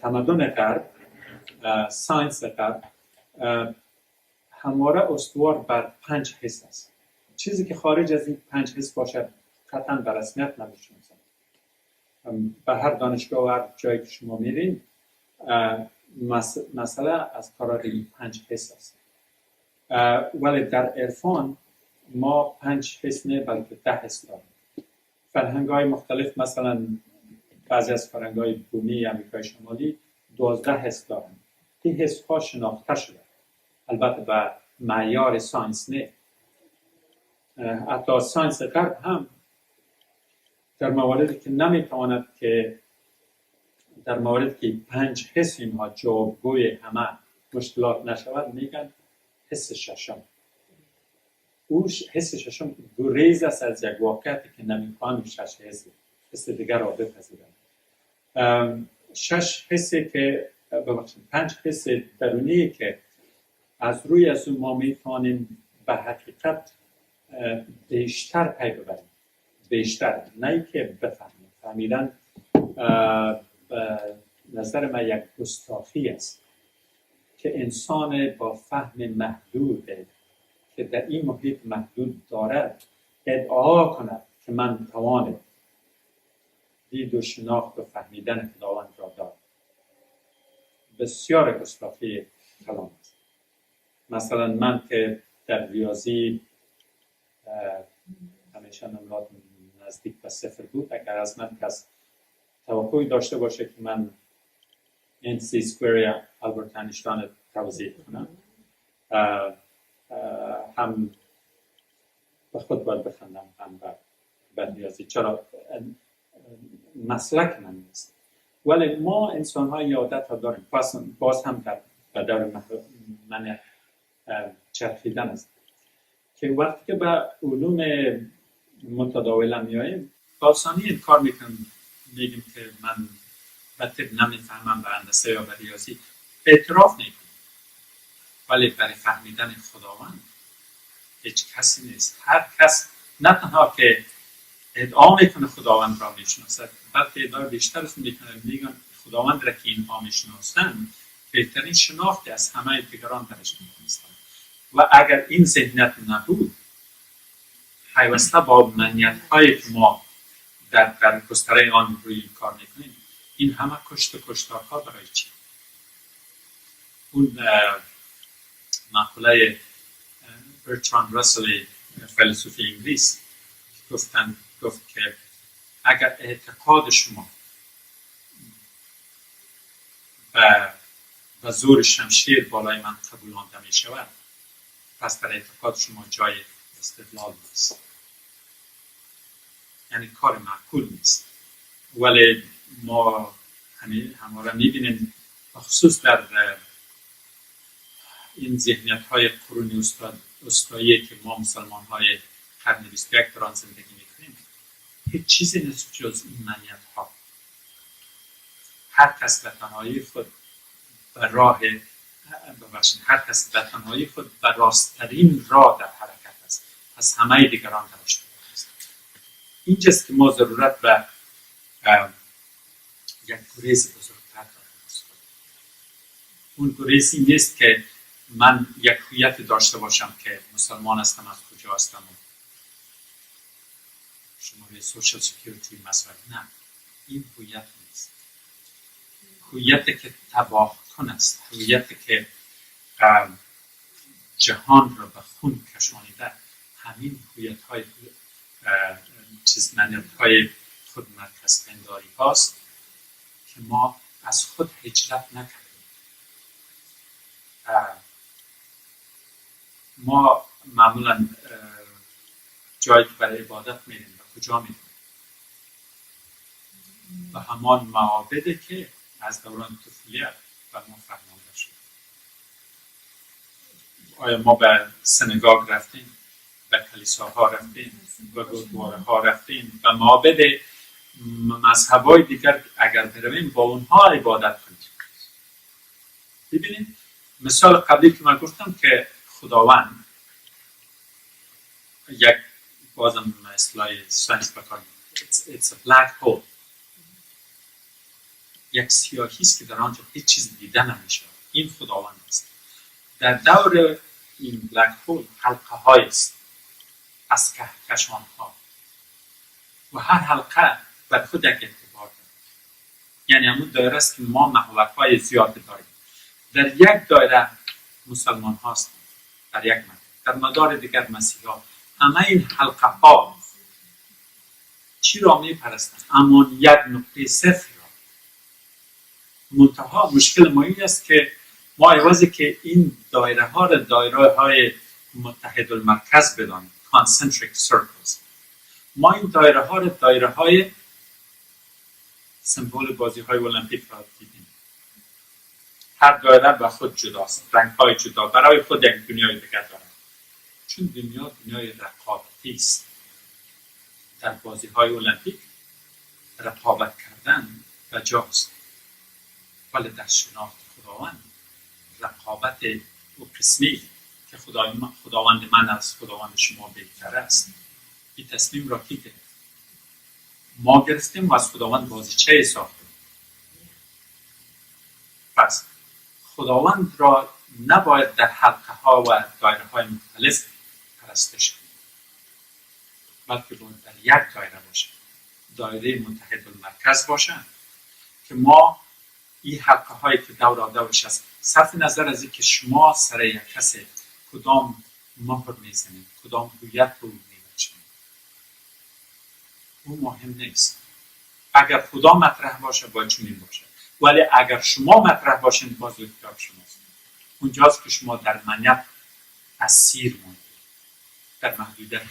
تمدن غرب، ساینس غرب همواره استوار بر 5 حس است. چیزی که خارج از این 5 حس باشه قطعا به رسمیت نمیشناسن. به هر دانشگاه و هر جایی که شما میرین مسئله از قرار 5 حس است. ولی در عرفان ما 5 حس نه بلکه 10 حس داریم. فرهنگ‌های مختلف، مثلا بعضی از فرهنگ‌های بومی آمریکای شمالی 12 حس دارند. این حس‌ها شناخته شده، البته به معیار ساینس نه. حتی ساینس غرب هم در مواردی که نمیتواند که در موردی که 5 حس اینها جوابگوی همه مشکلات نشود، میگن حس ششم. او حس ششم گریز است از یک واقعیتی که نمیخوان 6 حس دیگر را بپذیرند. 6 حسی که ببخشید 5 حس درونی که از روی از ما میتوانیم به حقیقت بیشتر پی ببریم، بیشتر، نه که بفهمیم. فهمیدن به نظر من یک گستاخی است که انسان با فهم محدود که در این محیط محدود دارد ادعا کند که من توان دید و شناخت و فهمیدن خداوند را دارم. بسیار گستاخی کلام است. مثلا من که در ریاضی همیشه نمرات نزدیک به 0 بود، اگر از من کس توقعی داشته باشه که من NC سکویر آلبرت اینشتین توضیح کنم، هم به خود باید بخندم هم به ریاضی، چرا مسلک من نیست. ولی ما انسان های عادت ها داریم. باز هم در دور من چرخیدن است که وقتی که به علوم متداول میاییم آسانی این کار میکنیم، میگیم که من بطب نمیفهمم به هندسه یا به ریاضی، اعتراف نکنیم. ولی برای فهمیدن خداوند هیچ کسی نیست. هر کس نه تنها که ادعا میکنه خداوند را میشناسد، بلکه ادعا بیشتر است میکنه، میگن خداوند را که اینها میشناسند بهترین شناختی از همه دیگران درش میکنستند. و اگر این ذهنیت نبود، پیوسته با منیت هایی که ما در گستره آن روی کار میکنیم، این همه کشتارها برای چی؟ اون مقوله برتراند راسل فیلسوف انگلیس گفت که اگر اعتقاد شما به زور شمشیر بالای من قبولانده می شود، پس در اعتقاد شما جای استدلال نیست، یعنی کار معقول نیست. ولی ما همواره میبینیم خصوص در این ذهنیت های قرون وسطایی که ما مسلمان های قرن 21 در آن زندگی میکنیم، هیچ چیزی نیست جز این منیت ها. هر کس به تنهایی خود به راه هر کس به تنهایی خود به راستترین راه در حرکت است، از همه دیگران در اشتباه است. اینجاست که ما ضرورت به یک گریز بزرگتر داریم. اون گریزی نیست که من یک هویت داشته باشم که مسلمان هستم، از کجا هستم، شماره سوشال سکیوریتی مسئله. نه، این هویت نیست. هویت که تباه کن است، هویت که جهان را به خون کشانیده، همین هویت های منیت های خود مرکز پنداری هاست که ما از خود هجرت نکردیم. ما معمولا جایی که برای عبادت میریم و کجا میریم؟ و همان معابده که از دوران طفولیت و ما فرمانده شد. آیا ما به سنگاگ رفتیم، به کلیساها رفتیم، به گردواره ها رفتیم، به معابد مذهبای دیگر اگر برویم با اونها عبادت کنیم؟ ببینید مثال قبلی که من گفتم که خداوند یک بازم اصطلاح ساینس بکار it's a black hole، یک سیاهی است که در آنجا هیچ چیز دیده نمیشه. این خداوند است. در دور این بلک هول حلقه های است از کهکشان ها و هر حلقه بر خود یک اعتبار دارد. یعنی همون دایره است که ما محورهای زیاد داریم. در یک دایره مسلمان هاست، در یک مکان، در مدار دیگر مسیحا. همه این حلقه ها چی را می پرستند؟ اما یک نقطه صفر را. منتها مشکل ما این است که ما عوضی که این دایره ها را دایره های متحد المرکز بدانیم، concentric circles، ما این دایره ها را دایره های سمبل بازی های المپیک را دیدیم. هر دایره به خود جداست، رنگ های جدا، برای خود یک دنیای دیگر دارد. چون دنیای رقابتی است. در بازی های المپیک رقابت کردن بجاست، ولی در شناخت خداوند رقابت او قسمی که خداوند من از خداوند شما بهتر است. این تصمیم را کی گرفت؟ ما گرفتیم و از خداوند بازیچه ساختیم. پس خداوند را نباید در حلقه ها و دایره های مختلف پرستش کنیم، بلکه باید در یک دایره باشه، دایره متحد المرکز باشه که ما این حلقه هایی که دور دورش است، صرف نظر از اینکه شما سر یک کسی کدام مهر میزنید، کدام هویت رو میبچید، اون مهم نیست. اگر خدا مطرح باشه باید چنین باشه، ولی اگر شما مطرح باشین باز اختیار شماست. اونجاست که شما در منیت اسیر موندید، در محدودیت،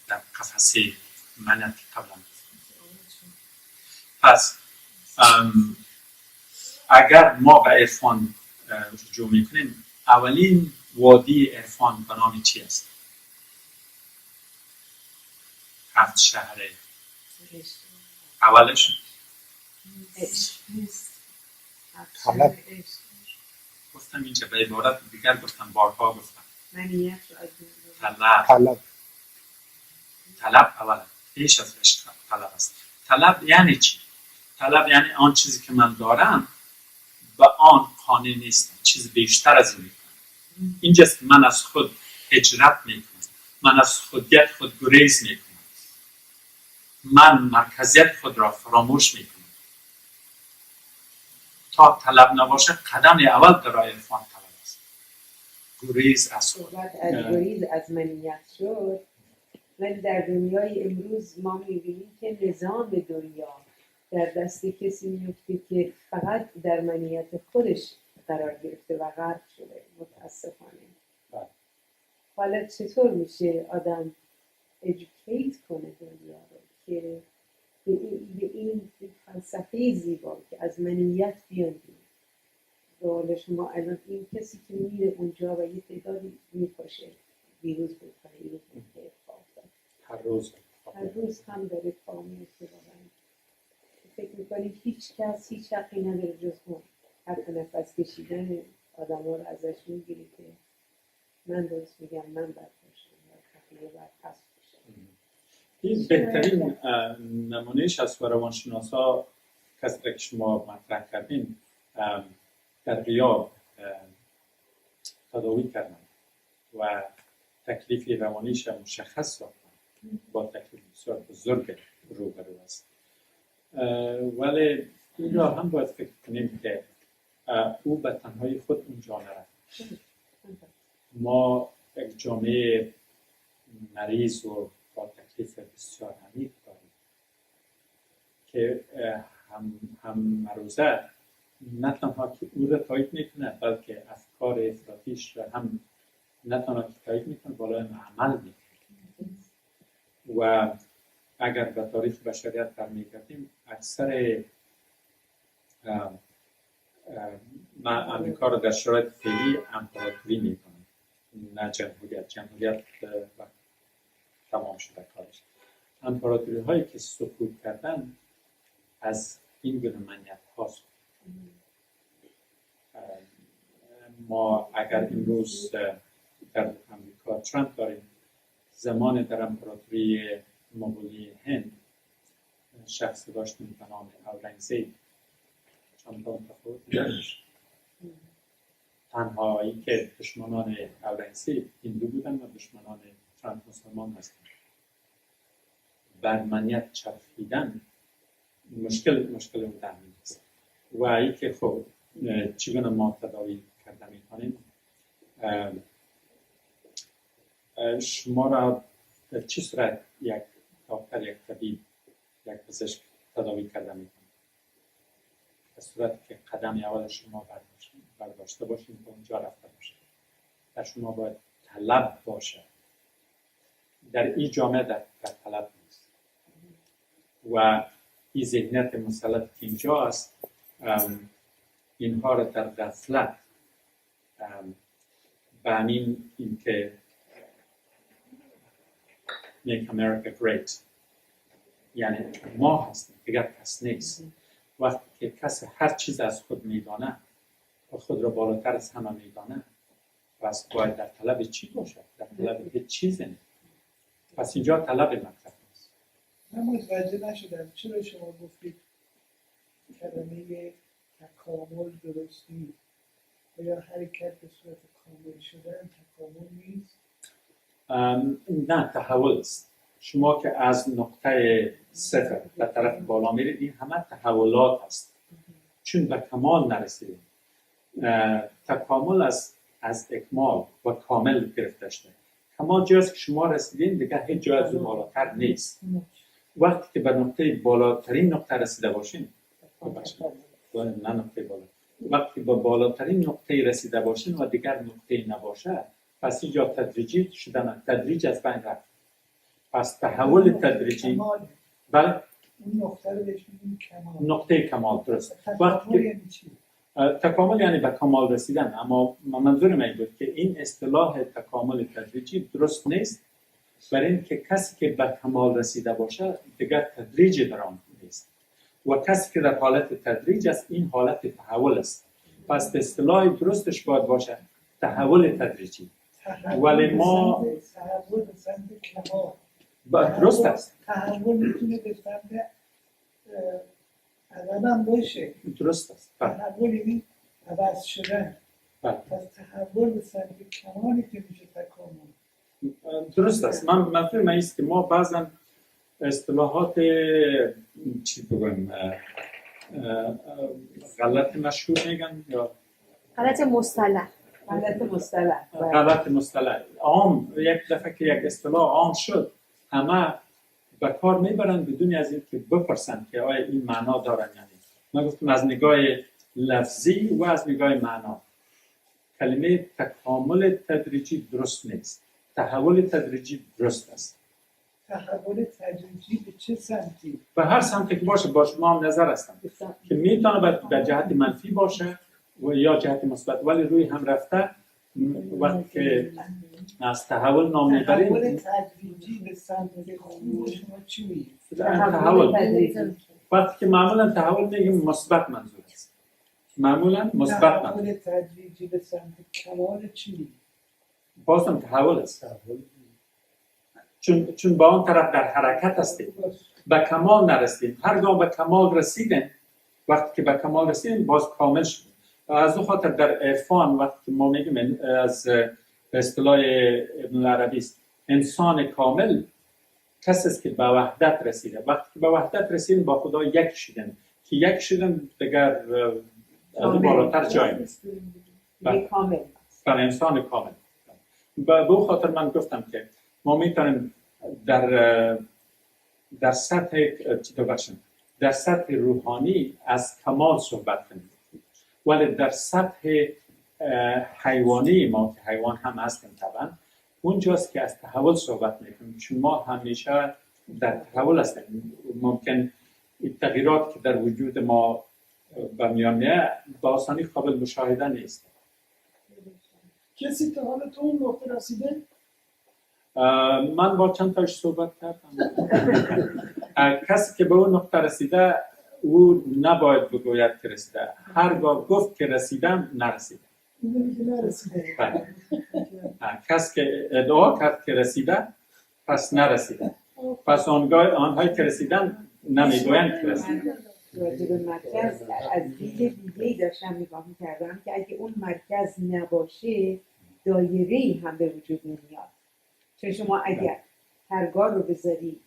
در قفسه منیت قبلا. پس اگر ما به عرفان رجوع میکنیم، اولین وادی عرفان به نام چی است؟ 7 شهر. اولش طلب. گفتم اینجا به عبارت دیگر گفتم، بارها گفتم طلب اول، پیش از عشق طلب است. طلب یعنی چی؟ طلب یعنی آن چیزی که من دارم به آن قانع نیستم، چیز بیشتر از این میکنم. اینجاست من از خود هجرت میکنم، من از خودیت خود گریز میکنم، من مرکزیت خود را فراموش میکنم. تا طلب نباشه قدم اول در راه عرفان طلب است. گریز از خود. از گریز از منیت شد، ولی در دنیای امروز ما میبینیم که نظام دنیا در دست کسی میفته که فقط در منیت خودش قرار گرفته و غرق شده، متاسفانه. حالا چطور میشه آدم educate کنه دنیا رو که به این فلسفه زیبا که از منیت بیاندیم؟ حالا شما الان این کسی که میره اونجا و یه تعدادی میکشه، دیروز بود پریروز بود که هر روز هم داره پا میفته. فکر میکنی هیچ کس هیچ حقی نداره جز اون حتی نفس کشیدن آدم ها رو ازش میگیری که من درست میگم، من بد باشم یا تقلیه بد هست باشم. این بهترین نمونهش از روانشناسا کسی که شما مطرح کردین در غیاب تداوی کردن و تکلیف روانیش مشخص ساختن، با تکلیف بسیار بزرگ روبرو است. ولی این را هم باید فکر کنیم که او به تنهایی خود اونجا نرفت. ما یک جامعه مریض و با تکلیف بسیار عمیق داریم که هم مروزه نه تنها که او را تایید میکنه، بلکه افکار افراطیش را هم نه تنها که تایید میکنه، بالای عمل میکنه. و اگر به تاریخ بشریت برمیگردیم، اکثر امریکا رو در شرایط فعلی امپراتوری میکنن، نه جمهوریت تمام شده کارش. امپراتوری هایی که سقوط کردن از این گونه منیت هاست. ما اگر امروز در امریکا ترامپ داریم، زمان در امپراتوری مغولی هند شخص داشتیم به نام اورنگزیب، چندان تفاوتی نداشت. تنهایی که دشمنان اورنگزیب هندو بودن و دشمنان ترامپ مسلمان هستند. بر منیت چرخیدن مشکل بودن است. و ای که خب چگونه ما تداوی کرده میکنیم. شما را در چه صورت یک دکتر، یک طبیب، یک پزشک تداوی کرده میکنه؟ در صورت که قدم اول شما برداشته باشید به اونجا رفته باشید. در شما باید طلب باشه. در این جامعه در طلب نیست و این ذهنیت مسلط که اینجا است، اینها را در غفلت به همین اینکه Make America Great، یعنی ما هستیم دیگر کس نیست. وقتی که کسی هر چیز از خود میدانه و خود را بالاتر از همه میدانه، پس باید در طلب چی باشه؟ در طلب هیچ چیزی نیست. پس اینجا طلب مطرح نیست. من متوجه نشدم چرا شما گفتید کلمه تکامل درست نیست؟ یا حرکت به صورت کامل شدن تکامل نیست؟ نه، تحول است. شما که از نقطه صفر به طرف بالا میرید، این همه تحولات است، چون به کمال نرسیدید. تکامل از اکمال و کامل گرفته شده. کمال جاست که شما رسیدین، دیگه هیچ جای از اون بالاتر نیست. وقتی که به نقطه بالاترین نقطه رسیده باشین، نه نقطه بالا، وقتی به بالاترین نقطه رسیده باشین و دیگر نقطه نباشه، پس اینجا تدریجی شدن، تدریج از بین رفت. پس تحول تدریجی، بله، اون نقطه رو بهش میگیم کمال. نقطه کمال، درست. تکامل یعنی چی؟ تکامل یعنی به کمال رسیدن، اما منظور من بود که این اصطلاح تکامل تدریجی درست نیست، برای اینکه کسی که به کمال رسیده باشه دیگر تدریجی در آن نیست و کسی که در حالت تدریج است، این حالت تحول است. پس اصطلاح درستش باید باشه تحول تدریجی. ولی ما تحول به سمت کمال درست است. تحول میتونه به سمت عدم باشه. درست است. تحول یعنی عوض شدن. بله. پس تحول به سمت کمالی که میشه تکامل. درست است. منظور من است که ما بعضا اصطلاحات چی بگویم غلط مشهور میگن یا غلط مصطلح. غلط مصطلح عام. یک دفعه که یک اصطلاح عام شد، همه به کار میبرن بدون از اینکه بپرسن که آیا این معنا دارن یا نه. من گفتم از نگاه لفظی و از نگاه معنا کلمه تکامل تدریجی درست نیست. تحول تدریجی درست است. تحول تدریجی به چه سمتی؟ به هر سمتی که باشه، با شما هم نظر هستم که میتونه به جهت منفی باشه و یا جهت مثبت، ولی روی هم رفته. وقتی که از تحول نام میبریم، تحول تدریجی به سمت خوب شما چی میگید؟ تحول وقتی که معمولا تحول میگیم مثبت منظور است. معمولا مثبت تحول تدریجی به سمت کمال چی میگید؟ بازم تحول است، چون با آن طرف در حرکت هستیم، به کمال نرسیدیم. هرگاه به کمال رسیدیم، وقتی که به کمال رسیدیم باز کامل شد. از اون خاطر در عرفان وقتی که ما میگیم از اصطلاح ابن العربی است، انسان کامل کسی است که به وحدت رسیده. وقتی که به وحدت رسیدیم با خدا یک شدن، که یک شدن دیگر از اون بالاتر جای نیست. کامل برای انسان کامل. به اون خاطر من گفتم که ما میتونیم در سطح روحانی از کمال صحبت کنیم، ولی در سطح حیوانی ما که حیوان هم هستیم طبعا، اونجاست که از تحول صحبت میکنیم، چون ما همیشه در تحول هستیم. ممکن تغییرات که در وجود ما به میان میاد به آسانی قابل مشاهده نیست. کسی تا حالا تو اون نقطه رسیده؟ من با چند تاش صحبت کردم. کسی که به اون نقطه رسیده او نباید بگوید که رسیده. هرگاه گفت که رسیدم نرسیده. کسی که ادعا کرد که رسیده پس نرسیده. پس آنهایی که رسیدن نمیگویند که رسیده. راجع به مرکز از دید دیگه‌ای داشتم نگاه می‌کردم که اگه اون مرکز نباشه دایره‌ای هم به وجود نمیاد. چون شما اگر پرگار رو بذاری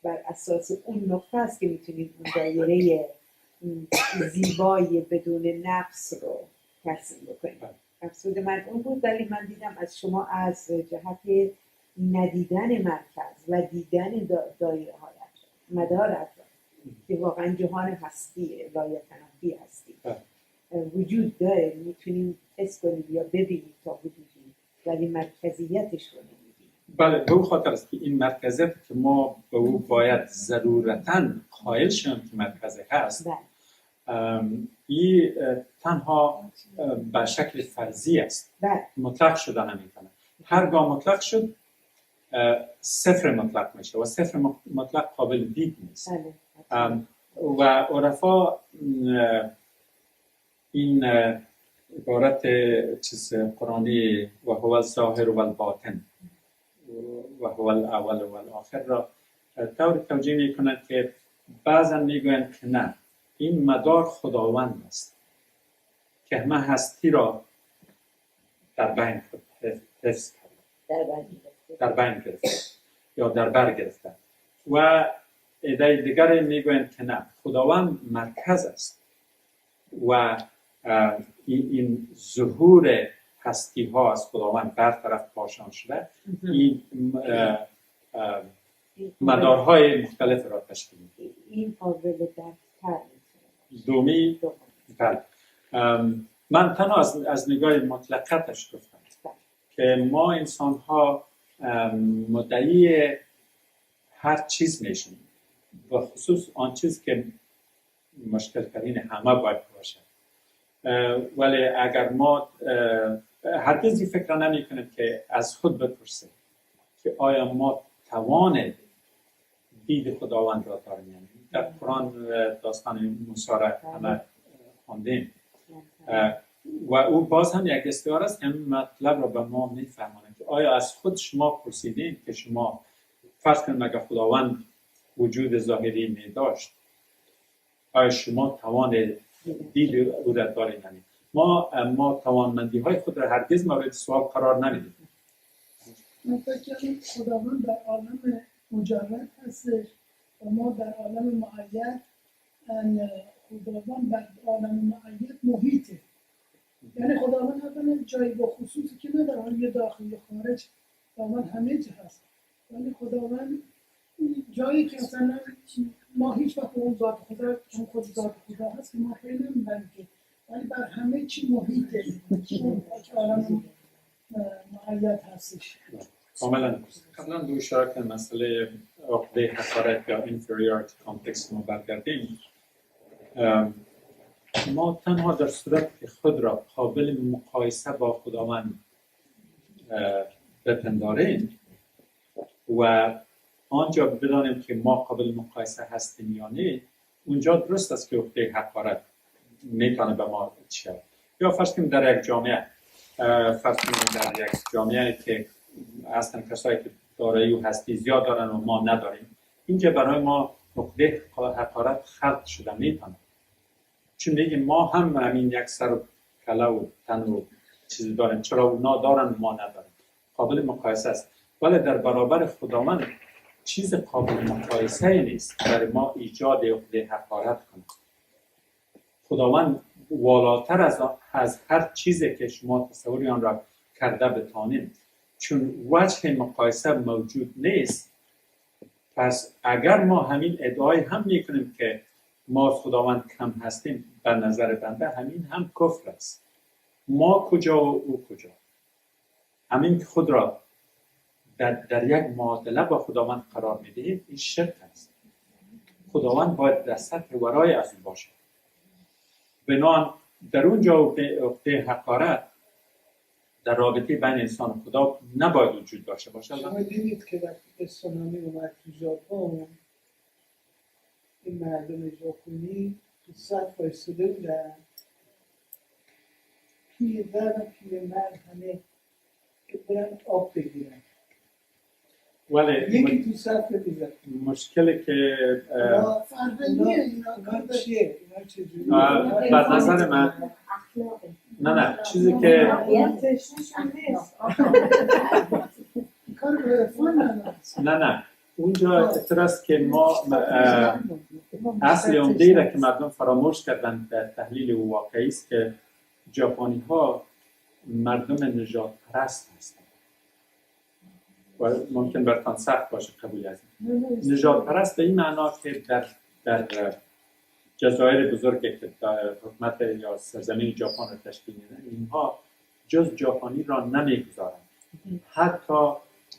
بر اساس اون نقطه است که میتونید اون دایره این زیبای بدون نقص رو ترسیم بکنیم. مقصود من اون بود، ولی من دیدم از شما از جهت ندیدن مرکز و دیدن دایره های مدار اطراف که واقعا جهان هستیه، لایتناهی هستی وجود داره، میتونیم حس کنیم یا ببینیم تا حدودی، ولی مرکزیتش رو نمیدیم. بله، به اون خاطر است که این مرکزیت که ما به او باید ضرورتاً قائل شیم که مرکزی هست. این تنها به شکل فرضی است. مطلق شده نمیتونه. هرگاه مطلق شد صفر مطلق میشه و صفر مطلق قابل دید نیست. و عرفا این عبارت چیز قرآنی و هو الظاهر و الباطن و هو الاول و الاخر را طور توجیه میکنند که بعضا میگویند که نه، این مدار خداوند است که همه هستی را در بین حفظ کرده، در بین گرفته یا در بر گرفته. و ایده دیگر میگویند که نه، خداوند مرکز است و این ظهور هستی ها از خداوند برطرف پاشان شده، این مدارهای مختلف را تشکیل میده. این قابل درک‌تر دومی بله. من تنها از نگاه مطلقتش گفتم که ما انسان ها مدعی هر چیز میشیم، و خصوص آن چیز که مشکل ترین همه باید باشه. ولی اگر ما هرگز فکر نمی کنیم که از خود بپرسیم که آیا ما توان دید خداوند را داریم. در قرآن داستان موسی را همه خواندیم و او باز هم یک استعاره است که مطلب را به ما میفهماند که آیا از خود شما پرسیدین که شما فرض کنید اگر خداوند وجود ظاهری می داشت، آیا شما توان دید او را دارید؟ ما توانمندی های خود را هرگز مورد سوال قرار نمیدیم. من فکر کنم خداوند در عالم مجرد هستش و ما در عالم معید، خداوند در عالم معید محیطه. یعنی خداوند اولا جایی با خصوصی که نداره، یه داخل یه خارج، خداوند همه جا هست. ولی خداوند جایی که اصلا ما هیچ وقت اون ذات خدا، چون خود ذات خدا هست که ما خیلی نمیدونیم که، ولی بر همه چی محیطه، اون عالم معید هستش. کاملا. قبلا دو اشاره که مسئله عقده حقارت یا inferiority complex ما برگردیم، ما تنها در صورت که خود را قابل مقایسه با خداوند بپنداریم و آنجا بدانیم که ما قابل مقایسه هستیم یا نه، اونجا درست است که عقده حقارت میتونه به ما چیه. یا فرض کنیم در یک جامعه، که اصلا کسایی که دارایی و هستی زیاد دارن و ما نداریم، اینجا برای ما عقده حقارت خلق شده میتونه، چون میگیم ما هم همین یک سر و کله و تن و چیزی داریم، چرا اونا دارن و ما نداریم، قابل مقایسه است. ولی در برابر خداوند چیز قابل مقایسه نیست برای ما ایجاد عقده حقارت کنه. خداوند والاتر از هر چیزی که شما تصوری آن را کرده بتانیم، چون وجه مقایسه موجود نیست. پس اگر ما همین ادعای هم میکنیم که ما خداوند کم هستیم، به نظر بنده همین هم کفر است. ما کجا و او کجا؟ همین که خود را در یک معادله با خداوند قرار میدهیم، این شرک است. خداوند باید در سطح ورای از او باشه. بنابراین در اونجا عقده حقارت در رابطه بین انسان و خدا نباید وجود داشته باشه. شما دیدید که وقتی سونامی اومد تو ژاپن، این مردم ژاپنی تو صف وایساده بودن، پیرزن و پیرمرد همه که برن آب بگیرن، یکی تو صف بگیرن. مشکلی که فرقیه اینا چیه؟ اینا چجوری؟ بر نظر من نه چیزی که نه اونجا اعتراض که اصل عمده را که مردم فراموش کردن در تحلیل واقعی است که ژاپنی ها مردم نژاد پرست هستند و ممکن برتان سخت باشه قبول از این نژاد پرست به این معنا که در جزایر بزرگی که حکومت یا سرزمین ژاپن را تشکیل میدن اینها جز ژاپنی را نمیگذارند. حتی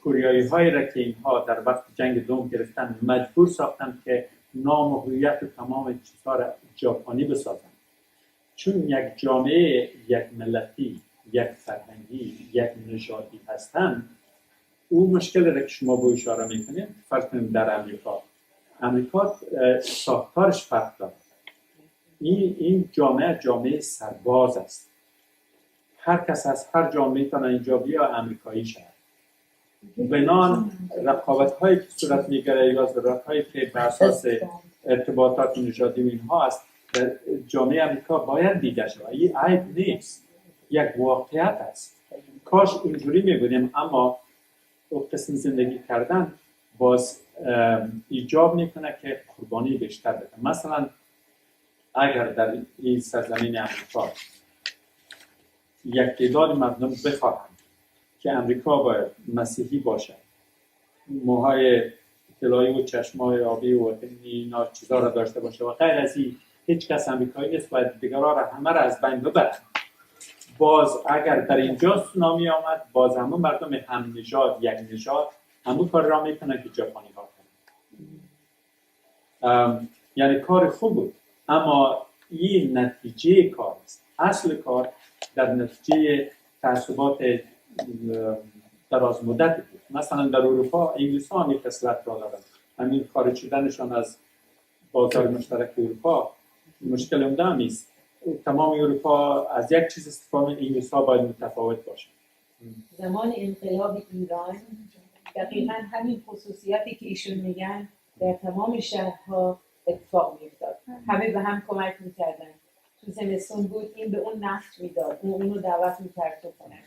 کوریایی هایی را که اینها در وقت جنگ دوم گرفتن مجبور ساختن که نام و هویت و تمام چیزها را ژاپنی بسازند، چون یک جامعه، یک ملتی، یک فرهنگی، یک نژادی هستند. او مشکل را که شما به اشاره میکنید فرض کنیم در امریکا ساختارش فرق دارد. این جامعه سرباز است. هر کس از هر جامعه میتونه اینجا بیا امریکایی شود. بنان رقابت هایی که صورت میگیره یا ضرورت هایی که به اساس ارتباطات نژادی و اینها است در جامعه امریکا باید دیده شود. این عیب نیست، یک واقعیت است. کاش اینجوری میبودیم، اما او قسم زندگی کردن باز ایجاب میکنه که قربانی بیشتر بده. مثلا اگر در این سرزمین امریکا یک تعداد مردم بخواهند که امریکا باید مسیحی باشد، موهای طلایی و چشمای آبی و اینا چیزا را داشته باشه و غیر از این، هیچ کس امریکایی نیست و دیگرها را همه را از بین ببرد. باز اگر در اینجا سونامی آمد، باز همون مردم هم نژاد، یک نژاد همون کار را میکنن که ژاپنی ها کنند. یعنی کار خوب بود، اما این نتیجه کار است. اصل کار در نتیجه تعصبات دراز مدت بود. مثلا در اروپا انگلیس ها همین خصلت را دارند. همین خارج شدنشان از بازار مشترک اروپا مشکل عمده نیست. تمام اروپا از یک چیز استفاده انگلیس ها باید متفاوت باشه. زمان انقلاب ایران دقیقاً همین خصوصیاتی که ایشون میگن در تمام شهرها اتفاق میافتاد. همه به هم کمک میکردن. تو زمستون بود این به اون نفت میداد، اونو دعوت میکرد تو خونش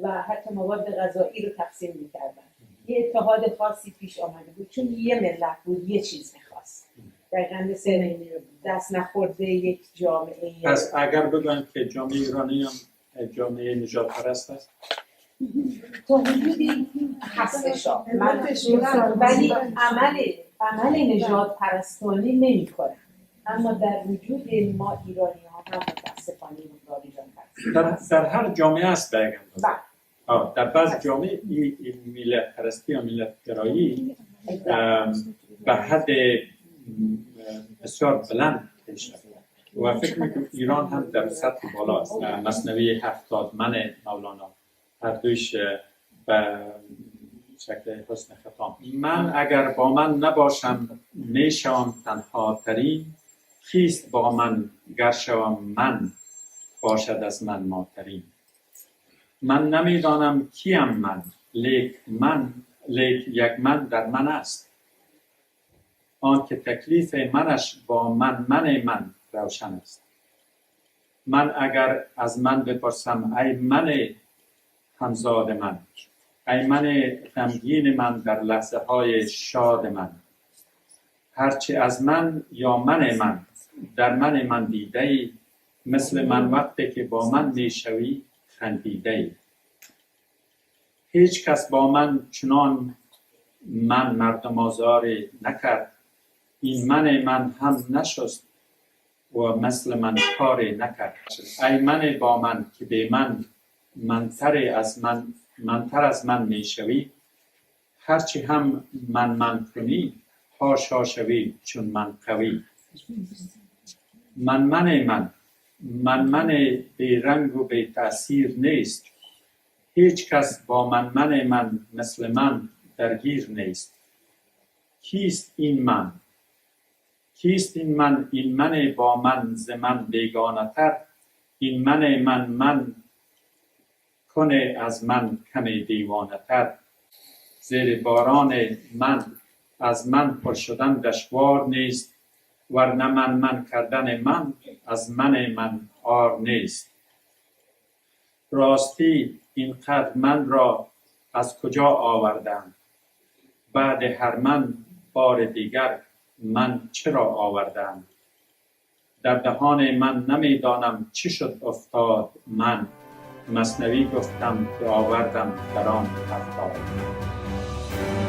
و حتی مواد غذایی رو تقسیم میکردن. یه اتحاد خاصی پیش آمده بود چون یه ملت بود، یه چیز میخواست. دقیقاً مثل دست نخورده یک جامعه. پس اگر بگویم که جامعه ایرانی هم جامعه نژاد پرست است، تا حدودی هستش، ولی عمل نژاد پرستانه نمی کنن. اما در وجود ما ایرانی ها هم متاسفانه در هر جامعه است بگم. در بعض جامعه این ملت پرستی یا ملت گرایی به حد بسیار بلند پیش رفته و فکر میکنم ایران هم در سطح بالا است. مثنوی 70 من مولانا هر دویش به شکل حسن ختام. من اگر با من نباشم میشم تنها ترین، کیست با من گر شوم من باشد از من ماترین. من نمیدانم کیم من، لیک یک من در من است. آن که تکلیف منش با من روشن است. من اگر از من بپرسم ای من همزاد من، ای من غمگین من در لحظه های شاد من، هرچی از من یا من در من دیده ای، مثل من وقتی که با من میشوی خندیده ای. هیچ کس با من چنان من مردم آزاری نکرد، این من هم نشست و مثل من کاری نکرد. ای من با من که به منتر از من میشوی، هرچی هم من کنی هاشا شوی چون من قوی. من بی رنگ و بی تأثیر نیست، هیچ کس با من مثل من درگیر نیست. کیست این من؟ این من با من ز من بیگانه تر، این من کنه از من کمی دیوانه تر. زیر باران من از من پر شدن دشوار نیست، ورنه من کردن من از من عار نیست. راستی اینقدر من را از کجا آوردم، بعد هر من بار دیگر من چرا آوردم؟ در دهان من نمیدانم چی شد افتاد من. مثنوی گفتم که آوردم در آن افتاد.